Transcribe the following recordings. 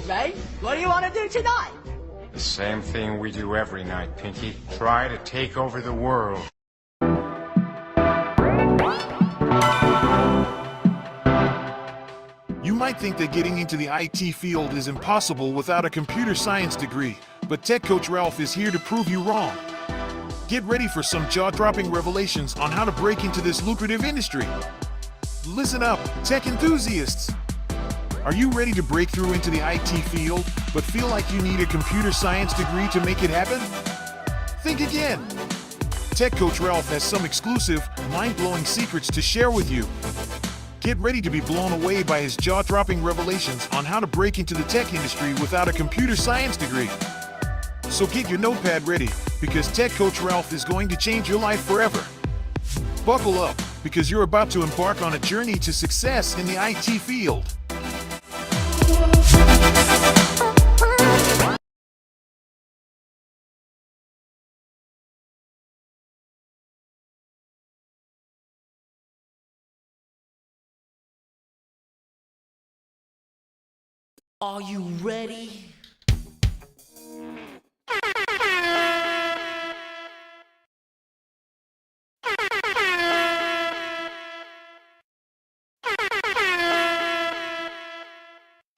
right? What do you want to do tonight? The same thing we do every night, Pinky. Try to take over the world. You might think that getting into the IT field is impossible without a computer science degree, but Tech Coach Ralph is here to prove you wrong. Get ready for some jaw-dropping revelations on how to break into this lucrative industry. Listen up, tech enthusiasts! Are you ready to break through into the IT field, but feel like you need a computer science degree to make it happen? Think again! Tech Coach Ralph has some exclusive, mind-blowing secrets to share with you. Get ready to be blown away by his jaw-dropping revelations on how to break into the tech industry without a computer science degree. So get your notepad ready, because Tech Coach Ralph is going to change your life forever. Buckle up, because you're about to embark on a journey to success in the IT field. Are you ready?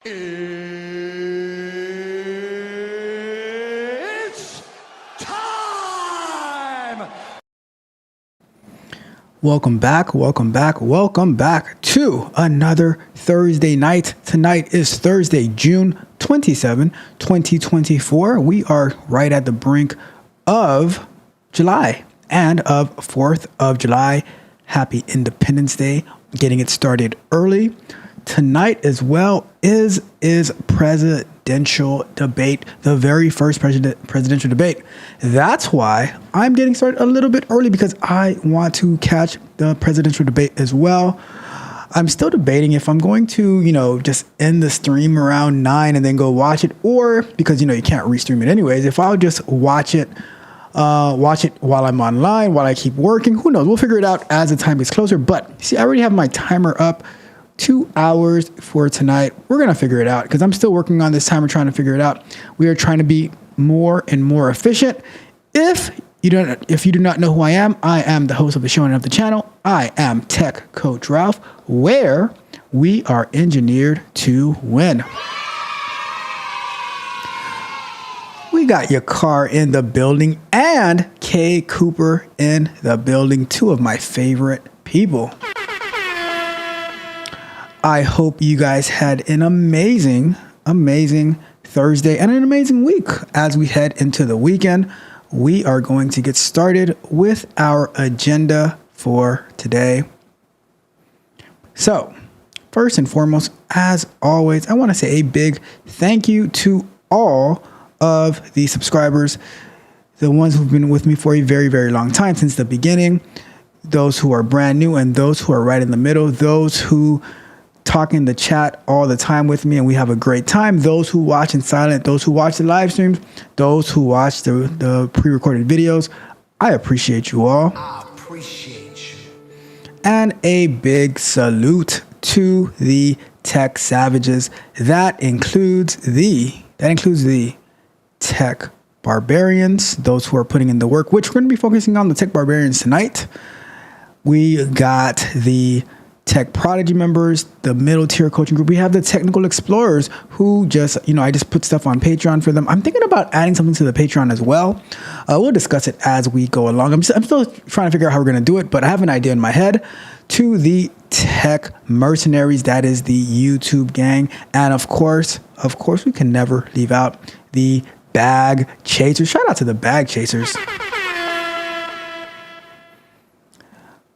It's time! Welcome back to another Thursday night. Tonight is Thursday, June 27, 2024. We are right at the brink of July and of 4th of July. Happy Independence Day. Getting it started early. Tonight as well is presidential debate, the very first presidential debate. That's why I'm getting started a little bit early, because I want to catch the presidential debate as well. I'm still debating if I'm going to, just end the stream around 9 and then go watch it, or because, you can't restream it anyways, if I'll just watch it while I'm online, while I keep working. Who knows? We'll figure it out as the time gets closer. But see, I already have my timer up. 2 hours for tonight. We're going to figure it out, because I'm still working on this timer, trying to figure it out. We are trying to be more and more efficient. If you do not know who I am the host of the show and of the channel. I am Tech Coach Ralph, where we are engineered to win. We got your car in the building and Kay Cooper in the building, two of my favorite people. I hope you guys had an amazing Thursday and an amazing week. As we head into the weekend, we are going to get started with our agenda for today. So, first and foremost, as always, I want to say a big thank you to all of the subscribers, the ones who've been with me for a very, very long time, since the beginning, those who are brand new and those who are right in the middle, those who talk in the chat all the time with me and we have a great time, those who watch in silent, those who watch the live streams, those who watch the pre-recorded videos. I appreciate you all. I appreciate you. And a big salute to the tech savages. That includes the Tech Barbarians, those who are putting in the work, which we're going to be focusing on the Tech Barbarians tonight. We got the Tech Prodigy members, the middle tier coaching group. We have the Technical Explorers, who just, I just put stuff on Patreon for them. I'm thinking about adding something to the Patreon as well. We'll discuss it as we go along. I'm still trying to figure out how we're going to do it, but I have an idea in my head. To the Tech Mercenaries, that is the YouTube gang. And of course, we can never leave out the Bag Chasers. Shout out to the Bag Chasers.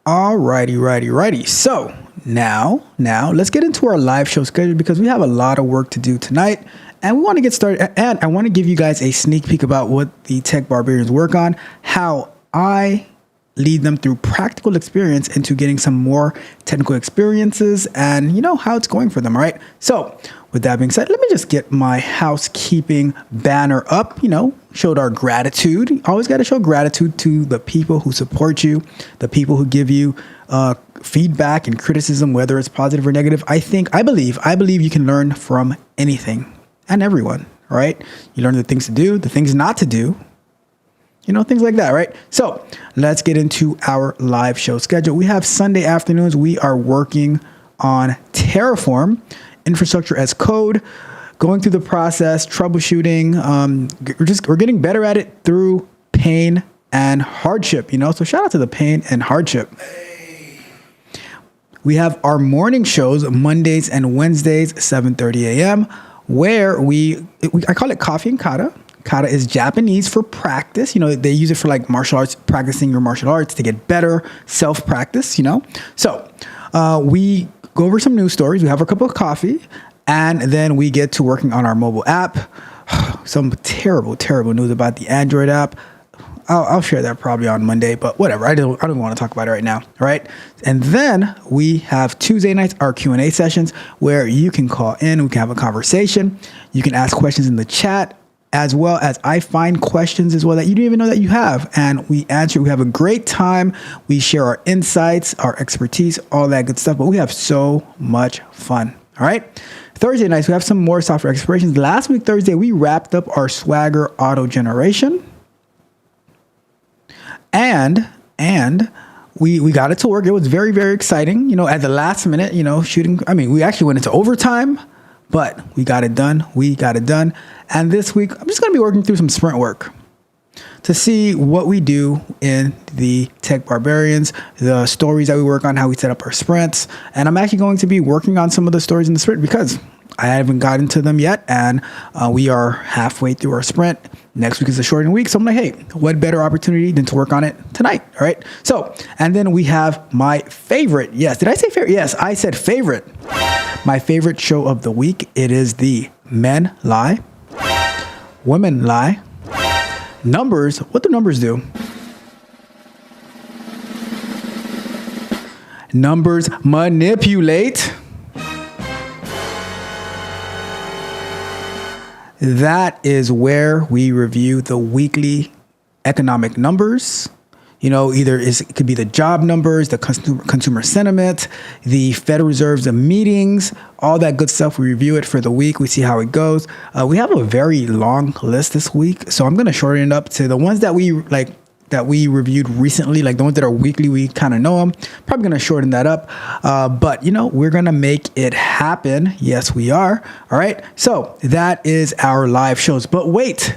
Alrighty. So now let's get into our live show schedule, because we have a lot of work to do tonight and we want to get started. And I want to give you guys a sneak peek about what the Tech Barbarians work on, how I lead them through practical experience into getting some more technical experiences, and how it's going for them. All right. So with that being said, let me just get my housekeeping banner up. Showed our gratitude. You always got to show gratitude to the people who support you, the people who give you feedback and criticism, whether it's positive or negative. I believe you can learn from anything. and everyone, right? You learn the things to do, the things not to do, things like that, right? So let's get into our live show schedule. We have Sunday afternoons. We are working on Terraform, infrastructure as code, going through the process, troubleshooting. We're getting better at it through pain and hardship, So shout out to the pain and hardship. We have our morning shows Mondays and Wednesdays, 7:30 a.m., where I call it Coffee and Kata. Kata is Japanese for practice. They use it for like martial arts, practicing your martial arts to get better, self-practice, So we go over some news stories. We have a cup of coffee, and then we get to working on our mobile app. Some terrible, terrible news about the Android app. I'll share that probably on Monday, but whatever. I don't want to talk about it right now. All right. And then we have Tuesday nights, our Q&A sessions, where you can call in. We can have a conversation. You can ask questions in the chat, as well as I find questions as well that you didn't even know that you have. And we answer. We have a great time. We share our insights, our expertise, all that good stuff. But we have so much fun. All right. Thursday nights, we have some more software explorations. Last week, Thursday, we wrapped up our Swagger auto generation. And we got it to work. It was very, very exciting. At the last minute, shooting. I mean, we actually went into overtime, but we got it done. And this week, I'm just going to be working through some sprint work to see what we do in the Tech Barbarians, the stories that we work on, how we set up our sprints. And I'm actually going to be working on some of the stories in the sprint because I haven't gotten to them yet. And we are halfway through our sprint. Next week is a shortened week. So I'm like, hey, what better opportunity than to work on it tonight? All right. So, and then we have my favorite. Yes. Did I say favorite? Yes, I said favorite. My favorite show of the week. It is the Men Lie, Women Lie. Numbers. What do numbers do? Numbers manipulate. That is where we review the weekly economic numbers. Either it could be the job numbers, the consumer sentiment, the Federal Reserve's meetings, all that good stuff. We review it for the week. We see how it goes. We have a very long list this week, so I'm going to shorten it up to the ones that we reviewed recently, like the ones that are weekly. We kind of know them. Probably going to shorten that up. But, we're going to make it happen. Yes, we are. All right. So that is our live shows. But wait.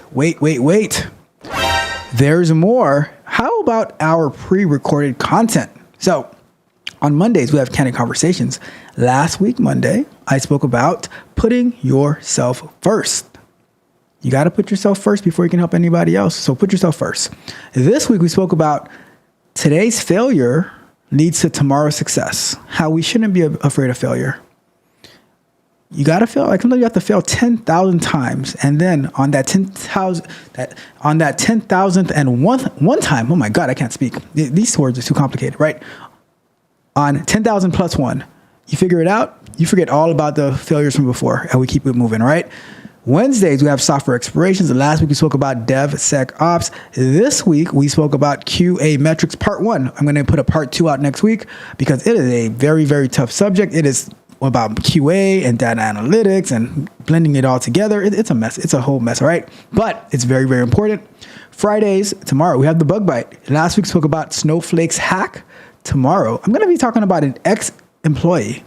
There's more. How about our pre-recorded content? So on Mondays, we have Candid Conversations. Last week, Monday, I spoke about putting yourself first. You got to put yourself first before you can help anybody else. So put yourself first. This week, we spoke about today's failure leads to tomorrow's success. How we shouldn't be afraid of failure. You got to fail. Like sometimes you have to fail 10,000 times. And then on that 10,000th and one time, oh my God, I can't speak. These words are too complicated, right? On 10,000 plus one, you figure it out. You forget all about the failures from before and we keep it moving, right? Wednesdays, we have software explorations. Last week, we spoke about DevSecOps. This week, we spoke about QA metrics part 1. I'm going to put a part 2 out next week because it is a very, very tough subject. It is about QA and data analytics and blending it all together. It's a mess. It's a whole mess, all right? But it's very, very important. Fridays, tomorrow, we have the bug bite. Last week, we spoke about Snowflake's hack. Tomorrow, I'm going to be talking about an ex-employee,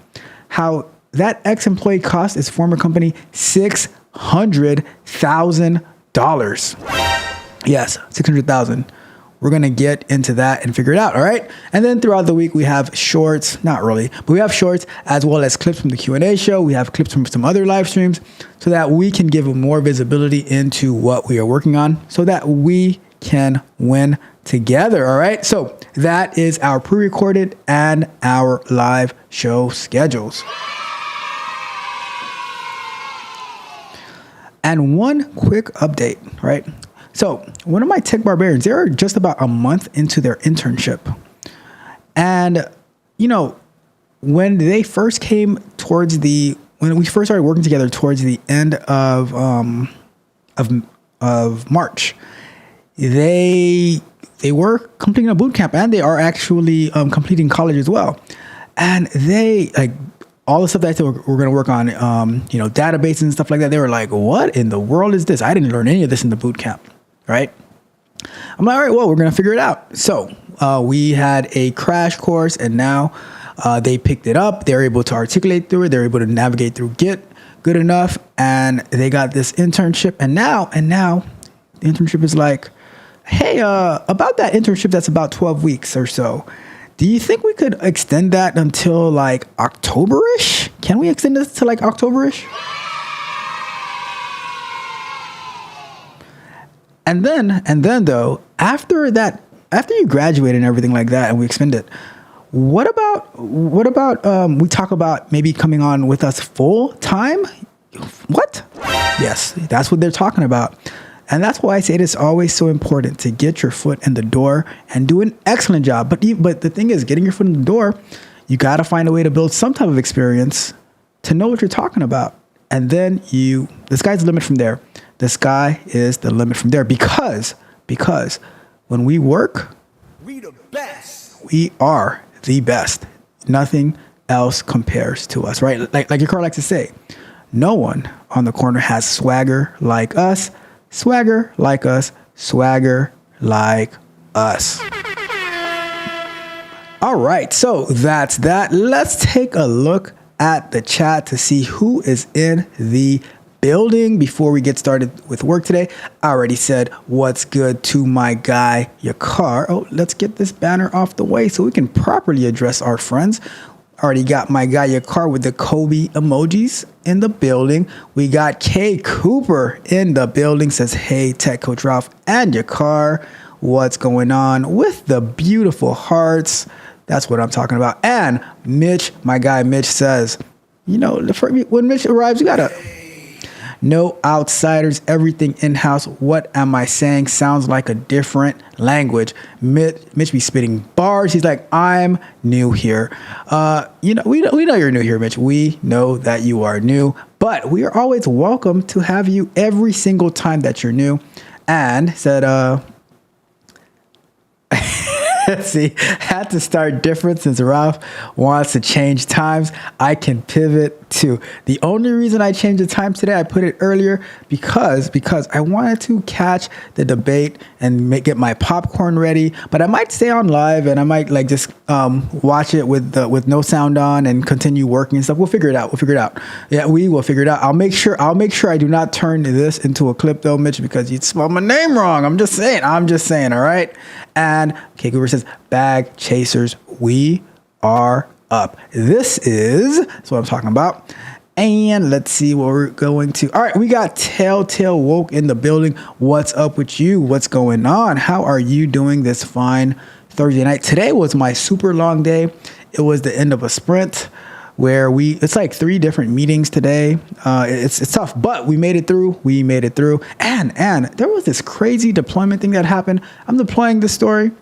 how that ex-employee cost his former company $600,000. Yes, $600,000. We're going to get into that and figure it out. All right. And then throughout the week, we have shorts, not really, but we have shorts as well as clips from the Q&A show. We have clips from some other live streams so that we can give more visibility into what we are working on so that we can win together. All right. So that is our pre-recorded and our live show schedules. And one quick update, right? So one of my Tech Barbarians, they're just about a month into their internship. And, you know, when they first came when we first started working together towards the end of March, they were completing a boot camp and they are actually completing college as well. And they all the stuff that I said we're going to work on, databases and stuff like that. They were like, what in the world is this? I didn't learn any of this in the boot camp, right? I'm like, all right, well, we're going to figure it out. So we had a crash course, and now they picked it up. They're able to articulate through it. They're able to navigate through Git good enough, and they got this internship. And now the internship is like, hey, about that internship that's about 12 weeks or so, do you think we could extend that until like October-ish? Can we extend this to like October-ish? And then though, after you graduate and everything like that, and we extend it, what about we talk about maybe coming on with us full time? What? Yes, that's what they're talking about. And that's why I say it is always so important to get your foot in the door and do an excellent job. But the thing is, getting your foot in the door, you got to find a way to build some type of experience to know what you're talking about. And then the sky's the limit from there. The sky is the limit from there because when we work, We the best. we are the best. Nothing else compares to us, right? Like your car likes to say, no one on the corner has swagger like us. Swagger like us. Swagger like us. All right, so that's that. Let's take a look at the chat to see who is in the building before we get started with work today. I already said what's good to my guy, your car. Oh, let's get this banner off the way so we can properly address our friends. Already got my guy, your car, with the Kobe emojis in the building. We got Kay Cooper in the building, says, hey, Tech Coach Ralph and your car. What's going on with the beautiful hearts? That's what I'm talking about. And Mitch, my guy Mitch, says, when Mitch arrives, you gotta no outsiders, everything in-house. What am I saying? Sounds like a different language. Mitch be spitting bars. He's like, I'm new here. We know you're new here, Mitch. We know that you are new, but we are always welcome to have you every single time that you're new. And said, let's see, had to start different since Ralph wants to change times. I can pivot too. The only reason I changed the time today, I put it earlier because I wanted to catch the debate and get my popcorn ready. But I might stay on live and I might just watch it with no sound on and continue working and stuff. We'll figure it out. Yeah, we will figure it out. I'll make sure I do not turn this into a clip though, Mitch, because you'd spell my name wrong. I'm just saying. All right. And Kay Cooper says, bag chasers, we are up. That's what I'm talking about. And let's see what we're going to. All right, we got Telltale Woke in the building. What's up with you? What's going on? How are you doing this fine Thursday night? Today was my super long day. It was the end of a sprint where it's like 3 different meetings today. It's tough, but we made it through. And there was this crazy deployment thing that happened. I'm deploying this code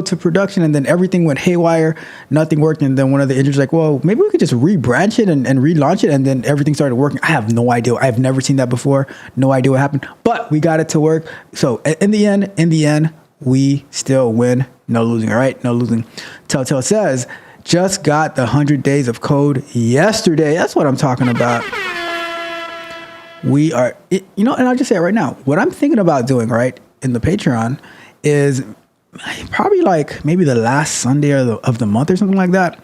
to production, and then everything went haywire. Nothing worked. And then one of the engineers like, well, maybe we could just rebranch it and relaunch it. And then everything started working. I have no idea. I've never seen that before. No idea what happened, but we got it to work. So in the end, we still win. No losing. All right. No losing. Telltale says, just got the 100 days of code yesterday. That's what I'm talking about. We are, and I'll just say it right now. What I'm thinking about doing, right, in the Patreon is probably like maybe the last Sunday of the month or something like that,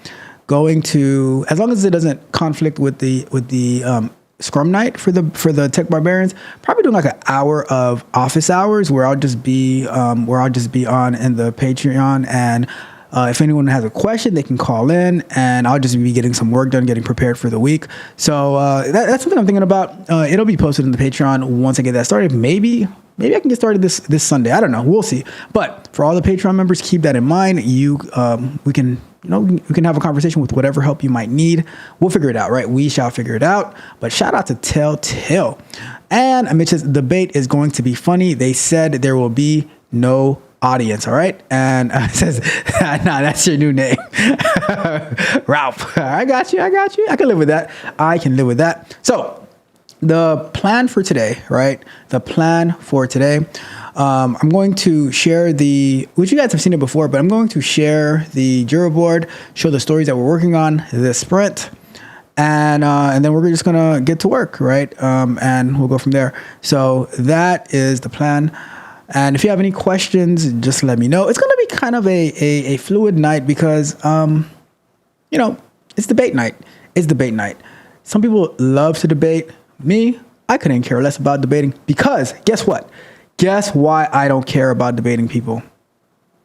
going to, as long as it doesn't conflict with the Scrum night for the Tech Barbarians, probably doing like an hour of office hours where I'll just be on in the Patreon, and if anyone has a question, they can call in, and I'll just be getting some work done, getting prepared for the week. So that's something I'm thinking about. It'll be posted in the Patreon once I get that started. Maybe I can get started this Sunday. I don't know. We'll see. But for all the Patreon members, keep that in mind. We can have a conversation with whatever help you might need. We'll figure it out, right? We shall figure it out. But shout out to Telltale. And Mitch's debate is going to be funny. They said there will be no audience, all right? And it says, nah, that's your new name. Ralph. I got you. I can live with that. So the plan for today, right? The plan for today. I'm going to share which you guys have seen it before, but I'm going to share the Jira board, show the stories that we're working on this sprint, and then we're just gonna get to work, right? And we'll go from there. So that is the plan. And if you have any questions, just let me know. It's gonna be kind of a fluid night because, it's debate night. It's debate night. Some people love to debate. Me, I couldn't care less about debating because guess what? Guess why I don't care about debating people?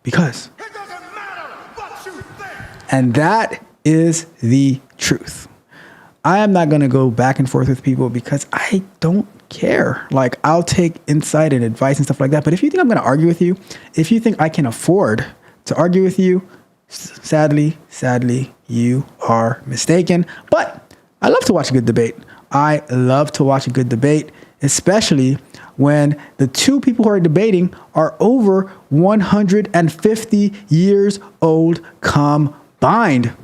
Because. It doesn't matter what you think. And that is the truth. I am not going to go back and forth with people because I don't care. Like, I'll take insight and advice and stuff like that. But if you think I'm going to argue with you, if you think I can afford to argue with you, sadly, you are mistaken. But I love to watch a good debate. I love to watch a good debate, especially when the two people who are debating are over 150 years old combined.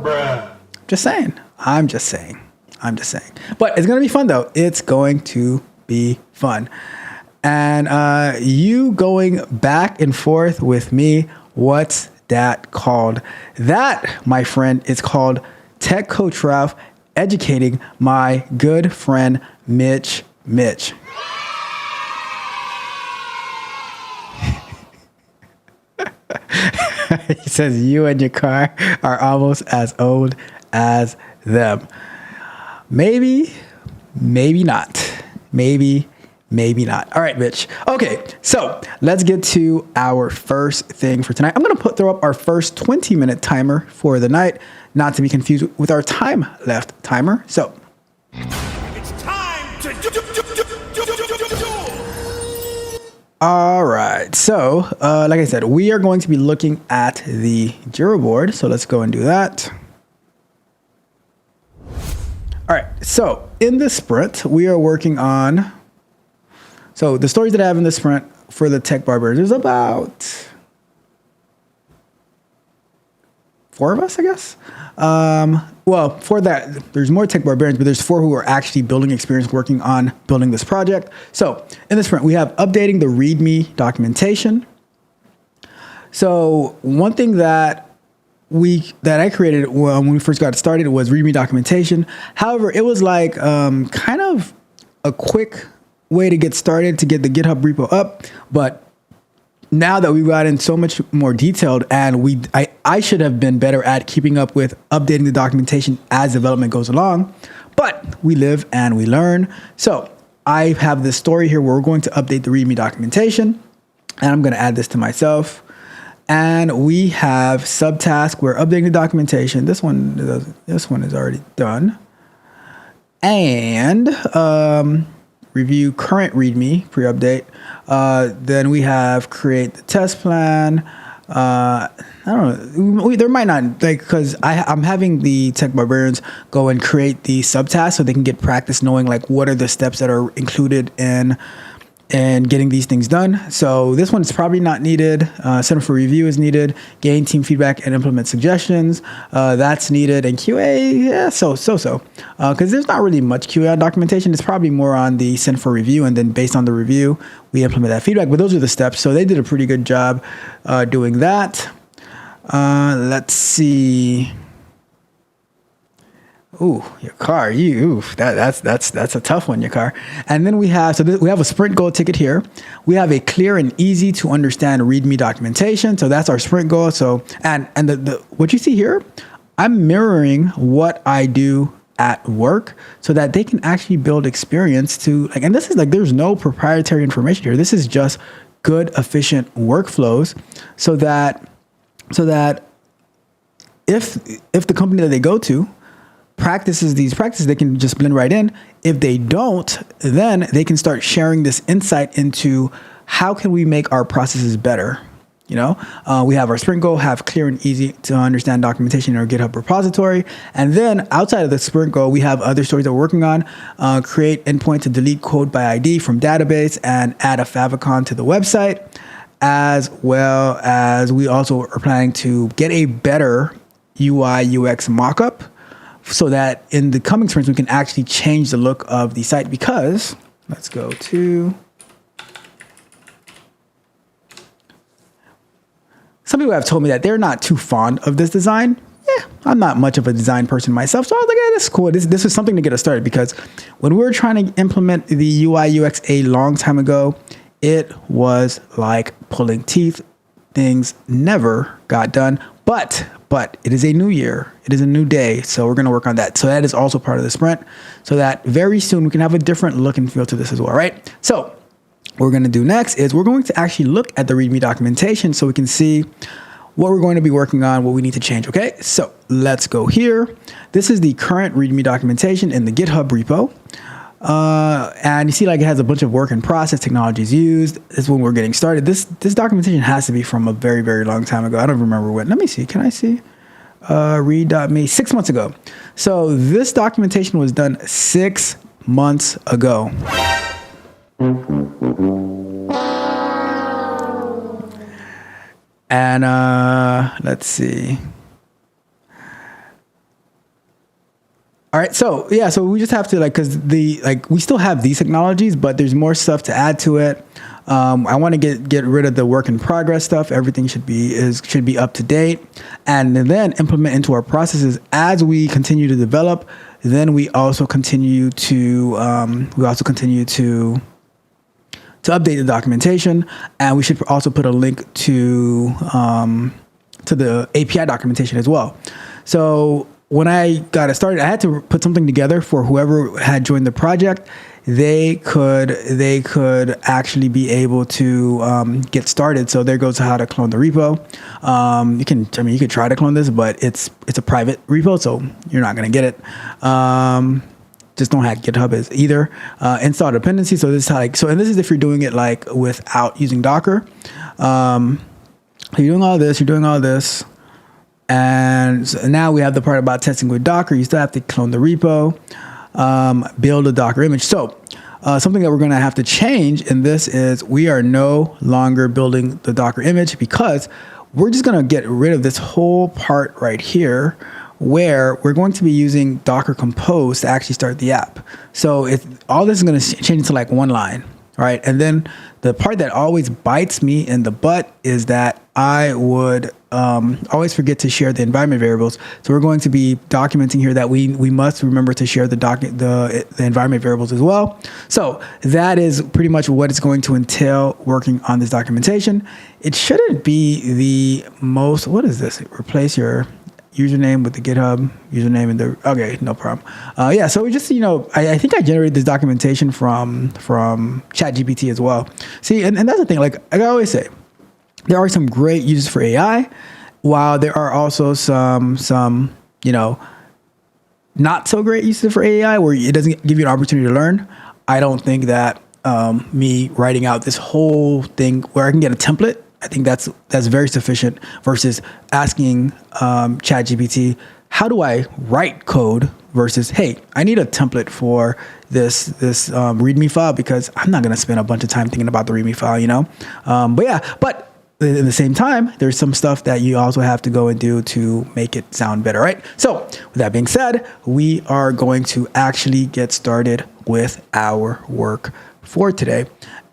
Bruh. Just saying. I'm just saying. But it's going to be fun, though. It's going to be fun. And you going back and forth with me, what's that called? That, my friend, is called Tech Coach Ralph educating my good friend Mitch. He says you and your car are almost as old as them. Maybe not. Maybe not. All right, Mitch. Okay, so let's get to our first thing for tonight. I'm going to throw up our first 20-minute timer for the night, not to be confused with our time left timer. So It's time to do. all right. So, like I said, we are going to be looking at the Jira board. So let's go and do that. All right. So in this sprint, we are working on. So the stories that I have in this sprint for the Tech Barbarians, there's about 4 of us, I guess. Well, for that, there's more Tech Barbarians, but there's 4 who are actually building experience working on building this project. So in this sprint, we have updating the README documentation. So one thing that I created when we first got started was README documentation. However, it was like kind of a quick way to get started to get the GitHub repo up. But now that we've gotten so much more detailed, and I should have been better at keeping up with updating the documentation as development goes along, but we live and we learn. So I have this story here where we're going to update the README documentation, and I'm going to add this to myself. And we have subtask. We're updating the documentation. This one is already done. And review current README pre-update. Then we have create the test plan. I don't know. There might not, like, because I'm having the Tech Barbarians go and create the subtasks so they can get practice knowing like what are the steps that are included in getting these things done. So this one is probably not needed. Center for review is needed. Gain team feedback and implement suggestions. That's needed. And QA, yeah, so. Because there's not really much QA on documentation. It's probably more on the center for review. And then based on the review, we implement that feedback. But those are the steps. So they did a pretty good job doing that. Let's see. Ooh, your car. That's a tough one, your car. And then we have we have a sprint goal ticket here. We have a clear and easy to understand README documentation. So that's our sprint goal. So and the what you see here, I'm mirroring what I do at work so that they can actually build experience to like. And this is like there's no proprietary information here. This is just good, efficient workflows, so that if the company that they go to practices these practices, they can just blend right in. If they don't, then they can start sharing this insight into how can we make our processes better. You know, we have our sprint goal, have clear and easy to understand documentation in our GitHub repository. And then outside of the sprint goal, we have other stories that we're working on, create endpoint to delete code by ID from database and add a favicon to the website, as well as we also are planning to get a better UI UX mockup so that in the coming sprints, we can actually change the look of the site. Because let's go to, some people have told me that they're not too fond of this design. Yeah, I'm not much of a design person myself. So I was like, yeah, this is cool. This is something to get us started, because when we were trying to implement the UI UX a long time ago, it was like pulling teeth. Things never got done. But it is a new year. It is a new day. So we're going to work on that. So that is also part of the sprint, so that very soon we can have a different look and feel to this as well, right? So what we're going to do next is we're going to actually look at the README documentation so we can see what we're going to be working on, what we need to change, okay? So let's go here. This is the current README documentation in the GitHub repo. And you see, like, it has a bunch of work in process, technologies used. This is when we're getting started. This documentation has to be from a very, very long time ago. I don't remember when. Let me see. Can I see? Read.me, 6 months ago. So this documentation was done 6 months ago. And let's see. All right, so yeah, so we just have to, like, because we still have these technologies, but there's more stuff to add to it. I want to get rid of the work in progress stuff. Everything should be up to date, and then implement into our processes as we continue to develop. Then we also continue to update the documentation, and we should also put a link to the API documentation as well. So when I got it started, I had to put something together for whoever had joined the project. They could actually be able to get started. So there goes how to clone the repo. You could try to clone this, but it's a private repo, so you're not going to get it. Just don't hack GitHub is either. Install dependency. So this is and this is if you're doing it like without using Docker. So you're doing all this. And so now we have the part about testing with Docker. You still have to clone the repo, build a Docker image. So something that we're going to have to change in this is we are no longer building the Docker image, because we're just going to get rid of this whole part right here, where we're going to be using Docker Compose to actually start the app. So all this is going to change into like one line, right? And then the part that always bites me in the butt is that I would always forget to share the environment variables. So we're going to be documenting here that we must remember to share the environment variables as well. So that is pretty much what it's going to entail working on this documentation. It shouldn't be the most, what is this? Replace your username with the GitHub username okay, no problem. Yeah, so we just, I think I generated this documentation from ChatGPT as well. See, and that's the thing, like I always say, there are some great uses for AI, while there are also some not so great uses for AI where it doesn't give you an opportunity to learn. I don't think that me writing out this whole thing where I can get a template, I think that's very sufficient versus asking ChatGPT, how do I write code versus, hey, I need a template for this README file, because I'm not going to spend a bunch of time thinking about the README file, but at the same time, there's some stuff that you also have to go and do to make it sound better, right? So with that being said, we are going to actually get started with our work for today.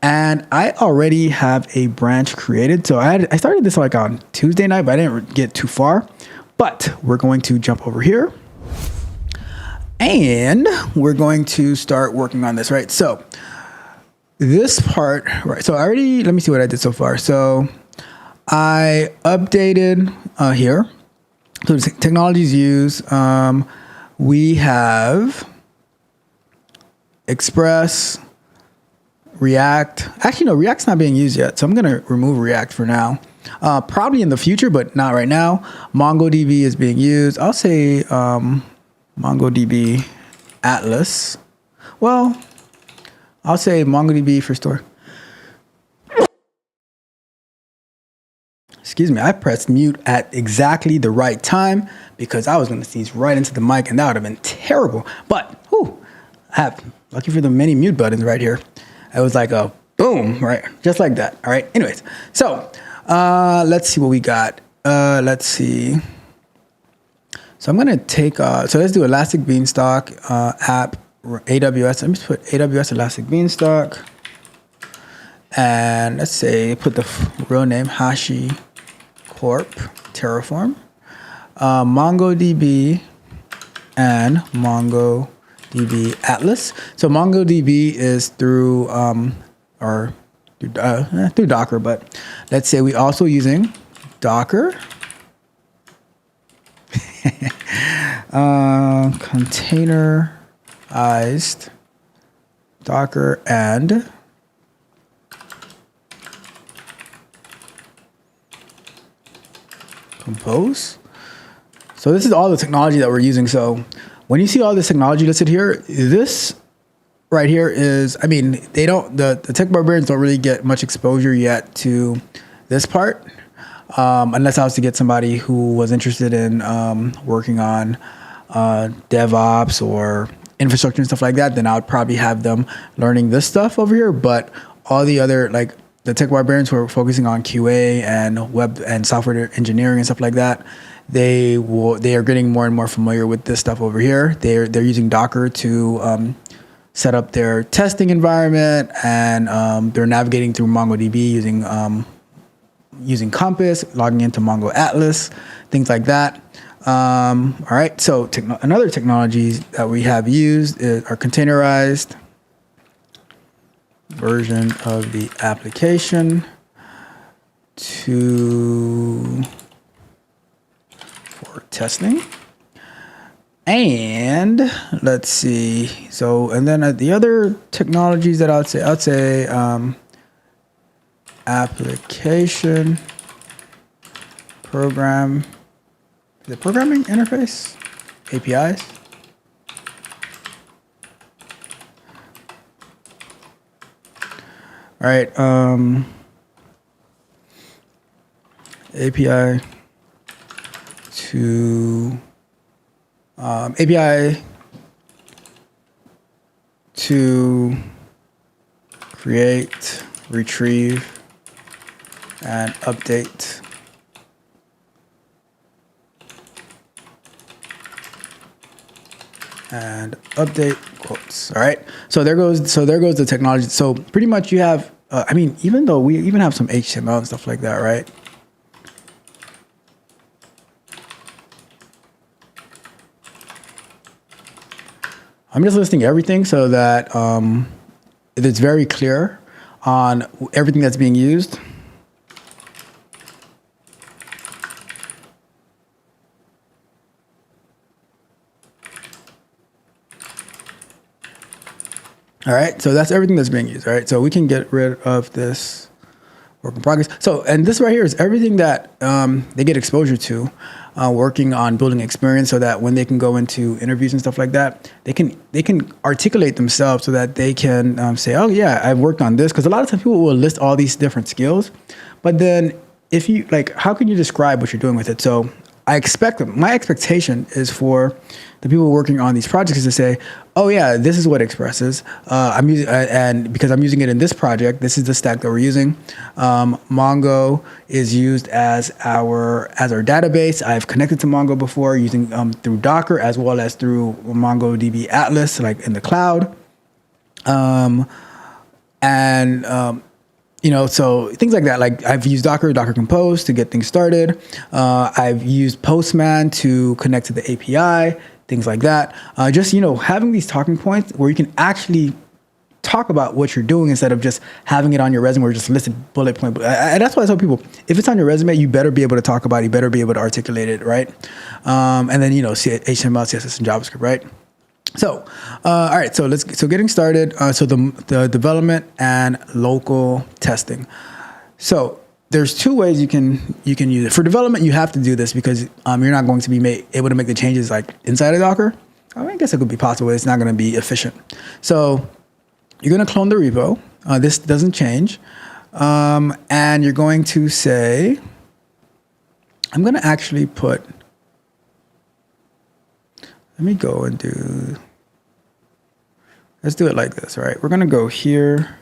And I already have a branch created. So I started this like on Tuesday night, but I didn't get too far. But we're going to jump over here and we're going to start working on this, right? So this part, right? So let me see what I did so far. So I updated here. So the technologies used, we have Express, React. Actually, no, React's not being used yet. So I'm going to remove React for now. Probably in the future, but not right now. MongoDB is being used. I'll say MongoDB Atlas. Well, I'll say MongoDB for store. Excuse me, I pressed mute at exactly the right time because I was going to sneeze right into the mic and that would have been terrible. But, lucky for the many mute buttons right here. It was like a boom, right? Just like that. All right. Anyways, so let's see what we got. Let's see. So I'm going to take, so let's do Elastic Beanstalk app, AWS. Let me just put AWS Elastic Beanstalk. And let's say, put the real name, HashiCorp Terraform. MongoDB and MongoDB Atlas. So MongoDB is through, through Docker, but let's say we also using Docker. Containerized Docker and Compose. So this is all the technology that we're using. So when you see all this technology listed here, this right here is, I mean, they don't, the Tech Barbarians don't really get much exposure yet to this part. Unless I was to get somebody who was interested in working on DevOps or infrastructure and stuff like that, then I would probably have them learning this stuff over here. But all the other, like the Tech Barbarians who are focusing on QA and web and software engineering and stuff like that, they are getting more and more familiar with this stuff over here. They're using Docker to set up their testing environment, and they're navigating through MongoDB using Compass, logging into Mongo Atlas, things like that. All right, so another technologies that we have used are containerized version of the application for testing. And let's see. So, and then the other technologies that I'd say application programming interface, APIs. All right, API to create, retrieve, and update quotes. All right, so there goes the technology. So pretty much you have, I mean, even though we even have some HTML and stuff like that, right? I'm just listing everything so that it's very clear on everything that's being used. All right, so that's everything that's being used. All right, so we can get rid of this work in progress. So, and this right here is everything that they get exposure to, working on building experience, so that when they can go into interviews and stuff like that, they can articulate themselves so that they can say, oh yeah, I've worked on this. Because a lot of times people will list all these different skills, but then if you like, how can you describe what you're doing with it? So my expectation is for the people working on these projects is to say, oh yeah, this is what expresses. I'm using, and because I'm using it in this project, this is the stack that we're using. Mongo is used as our database. I've connected to Mongo before using through Docker as well as through MongoDB Atlas, like in the cloud. You know, so things like that. Like I've used Docker Compose to get things started. I've used Postman to connect to the API, things like that. Just, you know, having these talking points where you can actually talk about what you're doing instead of just having it on your resume or just listed bullet point. And that's why I tell people, if it's on your resume, you better be able to talk about it. You better be able to articulate it, right? And then, you know, HTML, CSS, and JavaScript, right? So, all right, so getting started. So the development and local testing. So there's two ways you can use it. For development, you have to do this because you're not going to be able to make the changes like inside of Docker. I guess it could be possible. It's not going to be efficient. So you're going to clone the repo. This doesn't change. And you're going to say, I'm going to actually put, let me go and let's do it like this, all right? We're going to go here,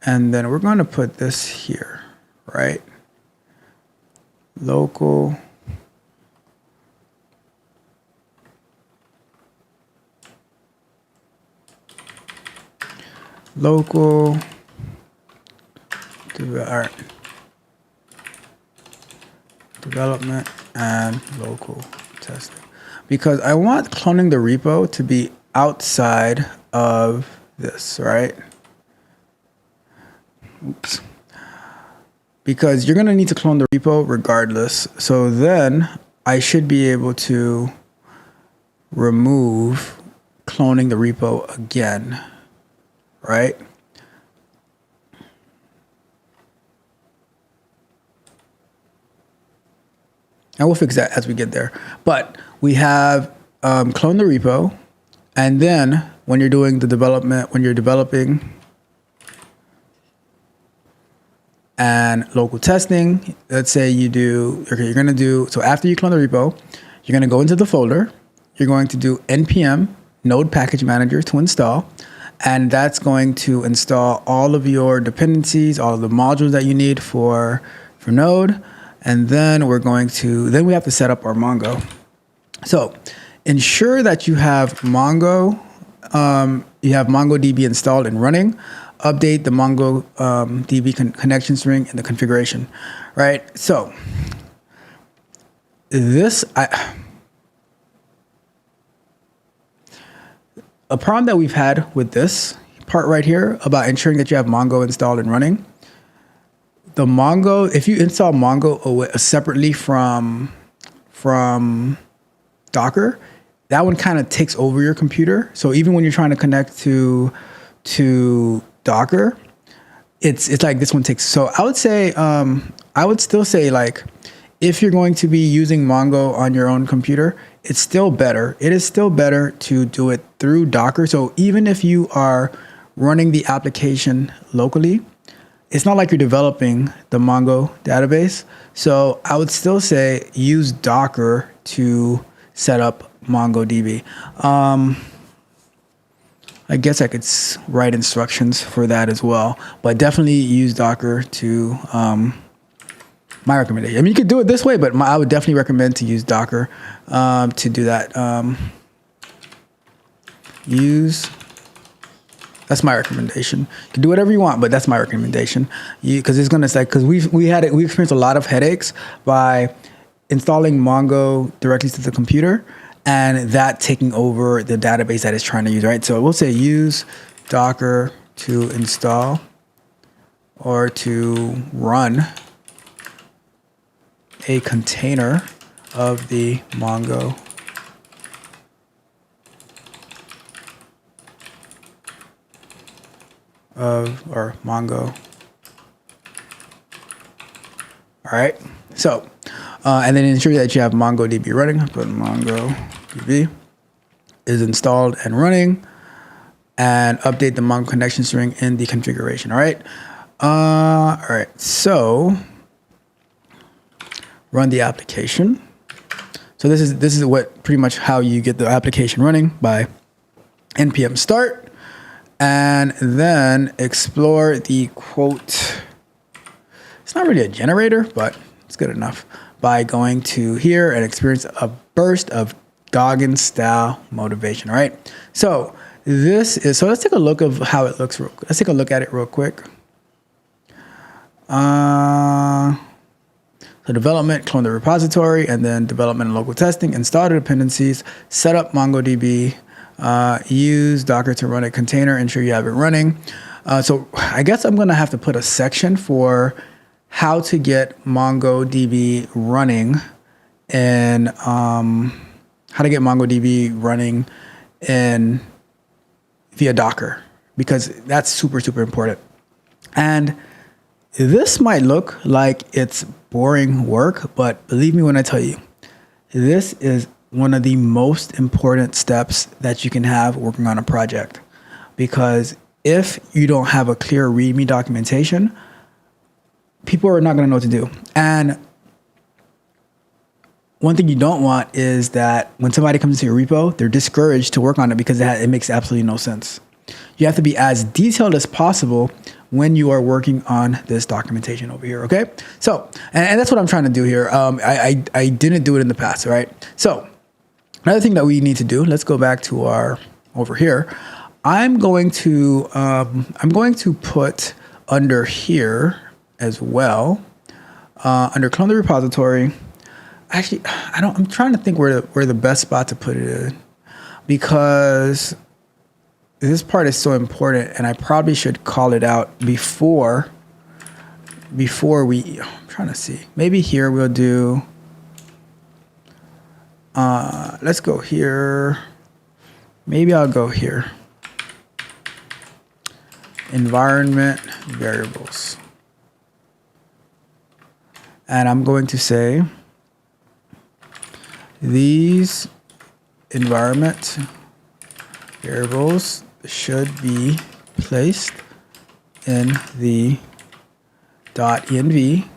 and then we're going to put this here, right? Local local, all right, development and local testing, because I want cloning the repo to be outside of this, right? Oops. Because you're going to need to clone the repo regardless. So then I should be able to remove cloning the repo again, right? And we'll fix that as we get there. But we have clone the repo. And then when you're doing the development, when you're developing and local testing, let's say you do, okay, you're going to do, so after you clone the repo, you're going to go into the folder. You're going to do npm node package manager to install. And that's going to install all of your dependencies, all of the modules that you need for Node. And then we're going to, then we have to set up our Mongo. So ensure that you have MongoDB installed and running. Update the MongoDB connection string in the configuration, right? So this, a problem that we've had with this part right here about ensuring that you have Mongo installed and running. The Mongo, if you install Mongo separately from Docker, that one kind of takes over your computer. So even when you're trying to connect to Docker, it's like this one takes. So I would say, I would still say, like, if you're going to be using Mongo on your own computer, it's still better. It is still better to do it through Docker. So even if you are running the application locally, it's not like you're developing the Mongo database. So I would still say use Docker to set up MongoDB. I guess I could write instructions for that as well, but definitely use Docker to, my recommendation. I mean, you could do it this way, but I would definitely recommend to use Docker to do that. That's my recommendation. You can do whatever you want, but that's my recommendation. Because it's gonna say, because we experienced a lot of headaches by installing Mongo directly to the computer and that taking over the database that it's trying to use, right? So we'll say use Docker to install or to run a container of the Mongo or Mongo. All right. So, and then ensure that you have MongoDB running. Put MongoDB is installed and running, and update the Mongo connection string in the configuration. All right. All right. So, run the application. So this is what pretty much how you get the application running, by npm start. And then explore the quote. It's not really a generator, but it's good enough. By going to here and experience a burst of Goggins style motivation. All right. So this is, so let's take a look of how it looks. Let's take a look at it real quick. So development, clone the repository, and then development and local testing, install the dependencies, set up MongoDB. Use Docker to run a container, ensure you have it running. So I guess I'm going to have to put a section for how to get MongoDB running and how to get MongoDB running in via Docker, because that's super, super important. And this might look like it's boring work, but believe me when I tell you, this is one of the most important steps that you can have working on a project. Because if you don't have a clear README documentation, people are not going to know what to do. And one thing you don't want is that when somebody comes into your repo, they're discouraged to work on it because it makes absolutely no sense. You have to be as detailed as possible when you are working on this documentation over here, okay? So, and that's what I'm trying to do here. I didn't do it in the past, all right? So, another thing that we need to do, let's go back to our, over here. I'm going to put under here as well, under clone the repository. Actually, I'm trying to think where the best spot to put it in, because this part is so important, and I probably should call it out before we. I'm trying to see. Maybe here we'll do. Let's go here. Maybe I'll go here. Environment variables. And I'm going to say these environment variables should be placed in the .env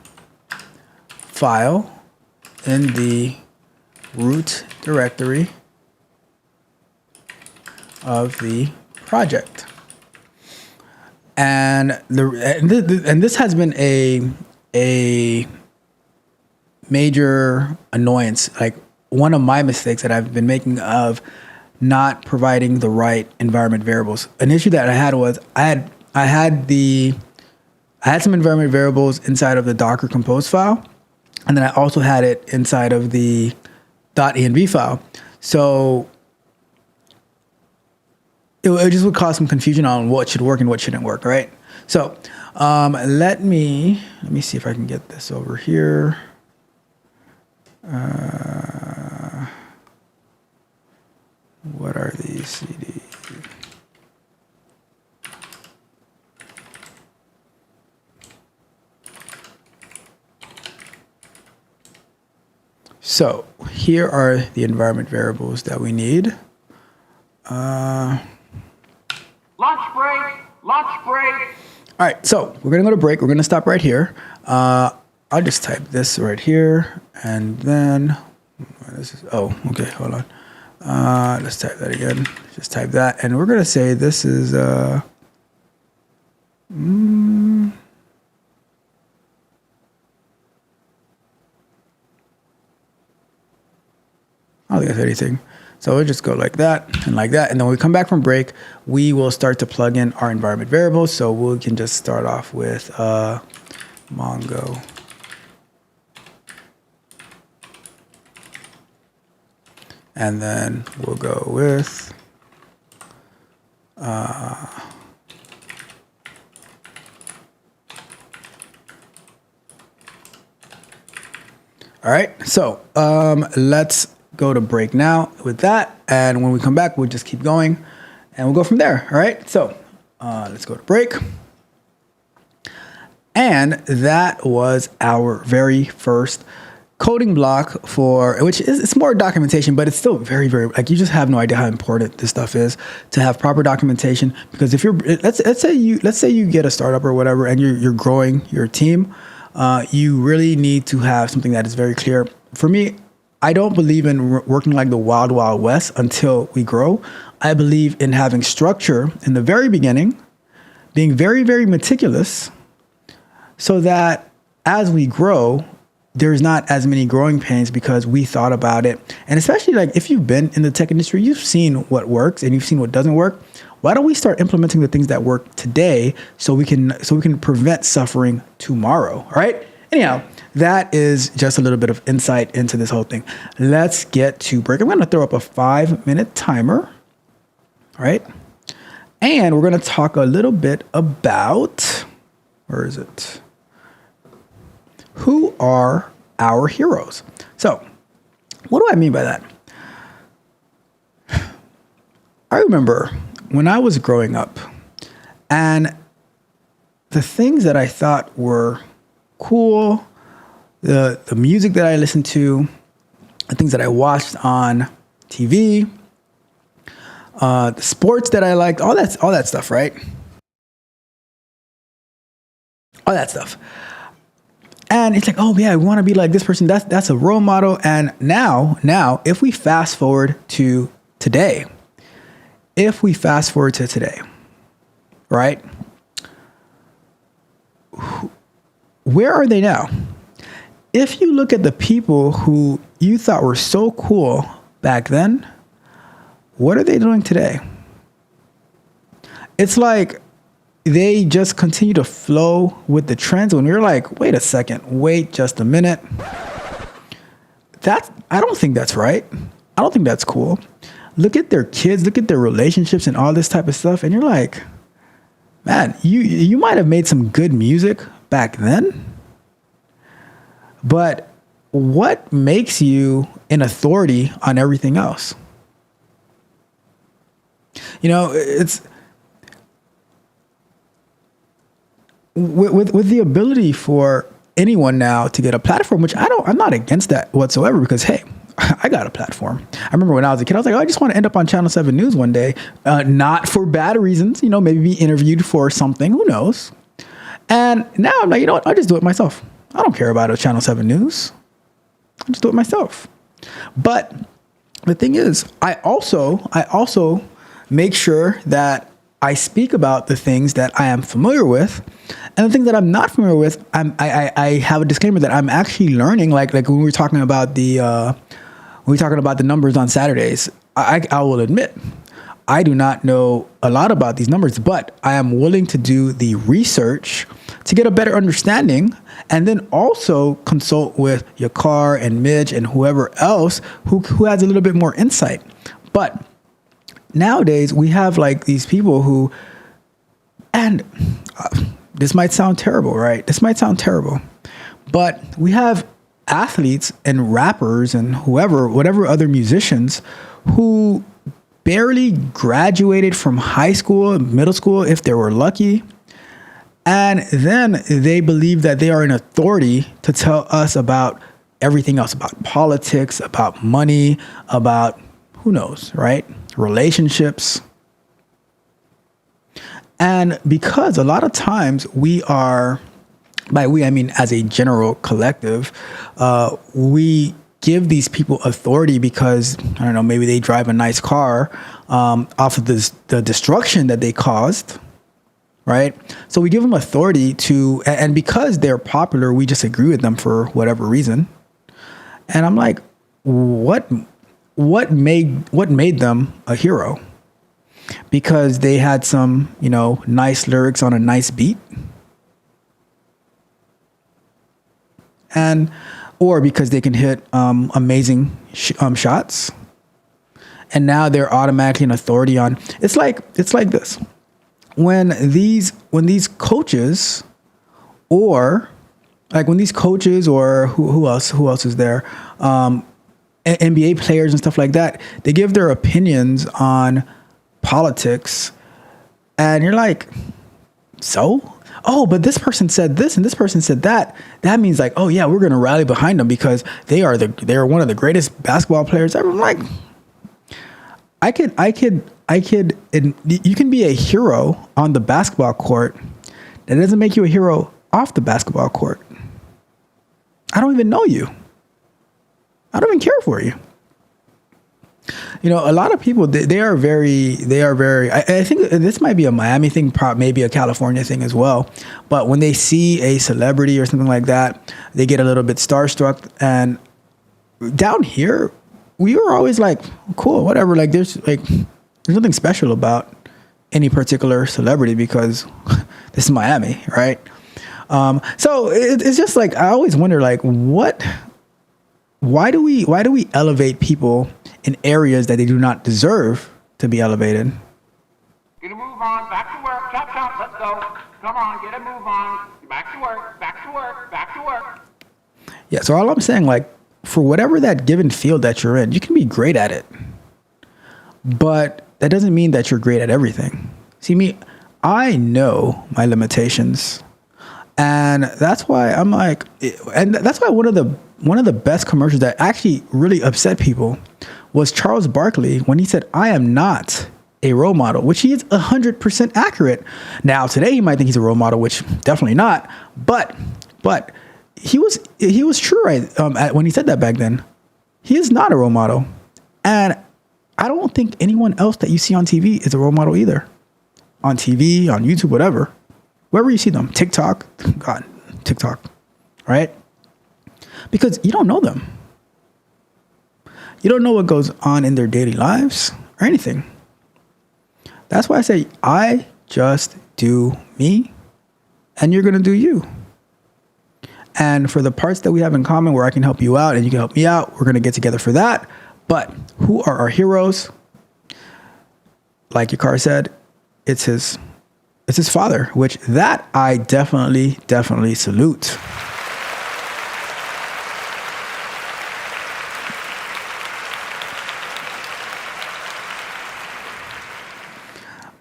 file in the root directory of the project. And this has been a major annoyance, like one of my mistakes that I've been making of not providing the right environment variables. An issue that I had was I had some environment variables inside of the Docker Compose file, and then I also had it inside of the .env file. So it just would cause some confusion on what should work and what shouldn't work, right? So let me see if I can get this over here. What are these CDs? So here are the environment variables that we need. Lunch break! Lunch break! All right, so we're gonna go to break. We're gonna stop right here. I'll just type this right here, and then okay, hold on. Let's type that again. Just type that, and we're gonna say this is I don't think that's anything. So we'll just go like that, and then when we come back from break, we will start to plug in our environment variables. So we can just start off with Mongo. And then we'll go with all right, so let's go to break now with that, and when we come back, we'll just keep going, and we'll go from there. All right, so let's go to break. And that was our very first coding block which is, it's more documentation, but it's still very, very, like, you just have no idea how important this stuff is to have proper documentation. Because if let's say you get a startup or whatever, and you're growing your team, you really need to have something that is very clear. For me, I don't believe in working like the wild, wild west until we grow. I believe in having structure in the very beginning, being very, very meticulous, so that as we grow, there's not as many growing pains because we thought about it. And especially, like, if you've been in the tech industry, you've seen what works and you've seen what doesn't work. Why don't we start implementing the things that work today so we can prevent suffering tomorrow? All right. Anyhow, that is just a little bit of insight into this whole thing. Let's get to break. I'm going to throw up a 5-minute timer. All right. And we're going to talk a little bit about, where is it? Who are our heroes? So what do I mean by that? I remember when I was growing up, and the things that I thought were cool, the music that I listened to, the things that I watched on TV, the sports that I liked, all that stuff, right? All that stuff. And it's like, oh yeah, we want to be like this person. That's a role model. And now, if we fast forward to today, right? Where are they now? If you look at the people who you thought were so cool back then, what are they doing today? it's like they just continue to flow with the trends when you're like, wait a second, wait just a minute. I don't think that's right. I don't think that's cool. Look at their kids, look at their relationships and all this type of stuff. And you're like, man, you might have made some good music back then, but what makes you an authority on everything else? It's with the ability for anyone now to get a platform, which I'm not against that whatsoever, because hey, I got a platform. I remember when I was a kid, I was like, oh, I just want to end up on Channel 7 News one day, not for bad reasons, maybe be interviewed for something, who knows? And now I'm like, you know what? I'll just do it myself. I don't care about a Channel 7 News. I'll just do it myself. But the thing is, I also make sure that I speak about the things that I am familiar with, and the things that I'm not familiar with, I have a disclaimer that I'm actually learning. Like when we were talking about the numbers on Saturdays, I will admit I do not know a lot about these numbers, but I am willing to do the research to get a better understanding, and then also consult with Yakar and Midge and whoever else who has a little bit more insight. But nowadays we have like these people who, and this might sound terrible, right? This might sound terrible, but we have athletes and rappers and whatever other musicians who barely graduated from high school, middle school, if they were lucky. And then they believe that they are an authority to tell us about everything else, about politics, about money, about who knows, right? Relationships. And because a lot of times we are, by we, I mean as a general collective, we give these people authority because, I don't know, maybe they drive a nice car off of the destruction that they caused, right? So we give them authority to, and because they're popular, we just agree with them for whatever reason. And I'm like, what made them a hero? Because they had some, nice lyrics on a nice beat? Or because they can hit amazing shots, and now they're automatically an authority on. It's like this: when these coaches, or who else is there, NBA players and stuff like that, they give their opinions on politics, and you're like, so. Oh, but this person said this and this person said that. That means like, oh yeah, we're going to rally behind them because they're one of the greatest basketball players ever. I'm like, you can be a hero on the basketball court. That doesn't make you a hero off the basketball court. I don't even know you. I don't even care for you. A lot of people, they are very, I think this might be a Miami thing, maybe a California thing as well. But when they see a celebrity or something like that, they get a little bit starstruck. And down here, we were always like, cool, whatever. Like there's nothing special about any particular celebrity because this is Miami, right? So it's just like, I always wonder, like, why do we elevate people in areas that they do not deserve to be elevated? Get a move on, back to work, chop chop, let's go. Come on, get a move on. Back to work, back to work, back to work. Yeah, so all I'm saying, like, for whatever that given field that you're in, you can be great at it. But that doesn't mean that you're great at everything. See, me, I know my limitations. And that's why I'm like, and that's why one of the best commercials that actually really upset people was Charles Barkley when he said, I am not a role model, which he is 100% accurate. Now, today he might think he's a role model, which definitely not. But he was true, right? When he said that back then, he is not a role model. And I don't think anyone else that you see on TV is a role model either. On TV, on YouTube, whatever. Wherever you see them, TikTok, right? Because you don't know them. You don't know what goes on in their daily lives or anything. That's why I say I just do me and you're going to do you. And for the parts that we have in common where I can help you out and you can help me out, we're going to get together for that. But who are our heroes? Like Yakar said, it's his father, which that I definitely salute.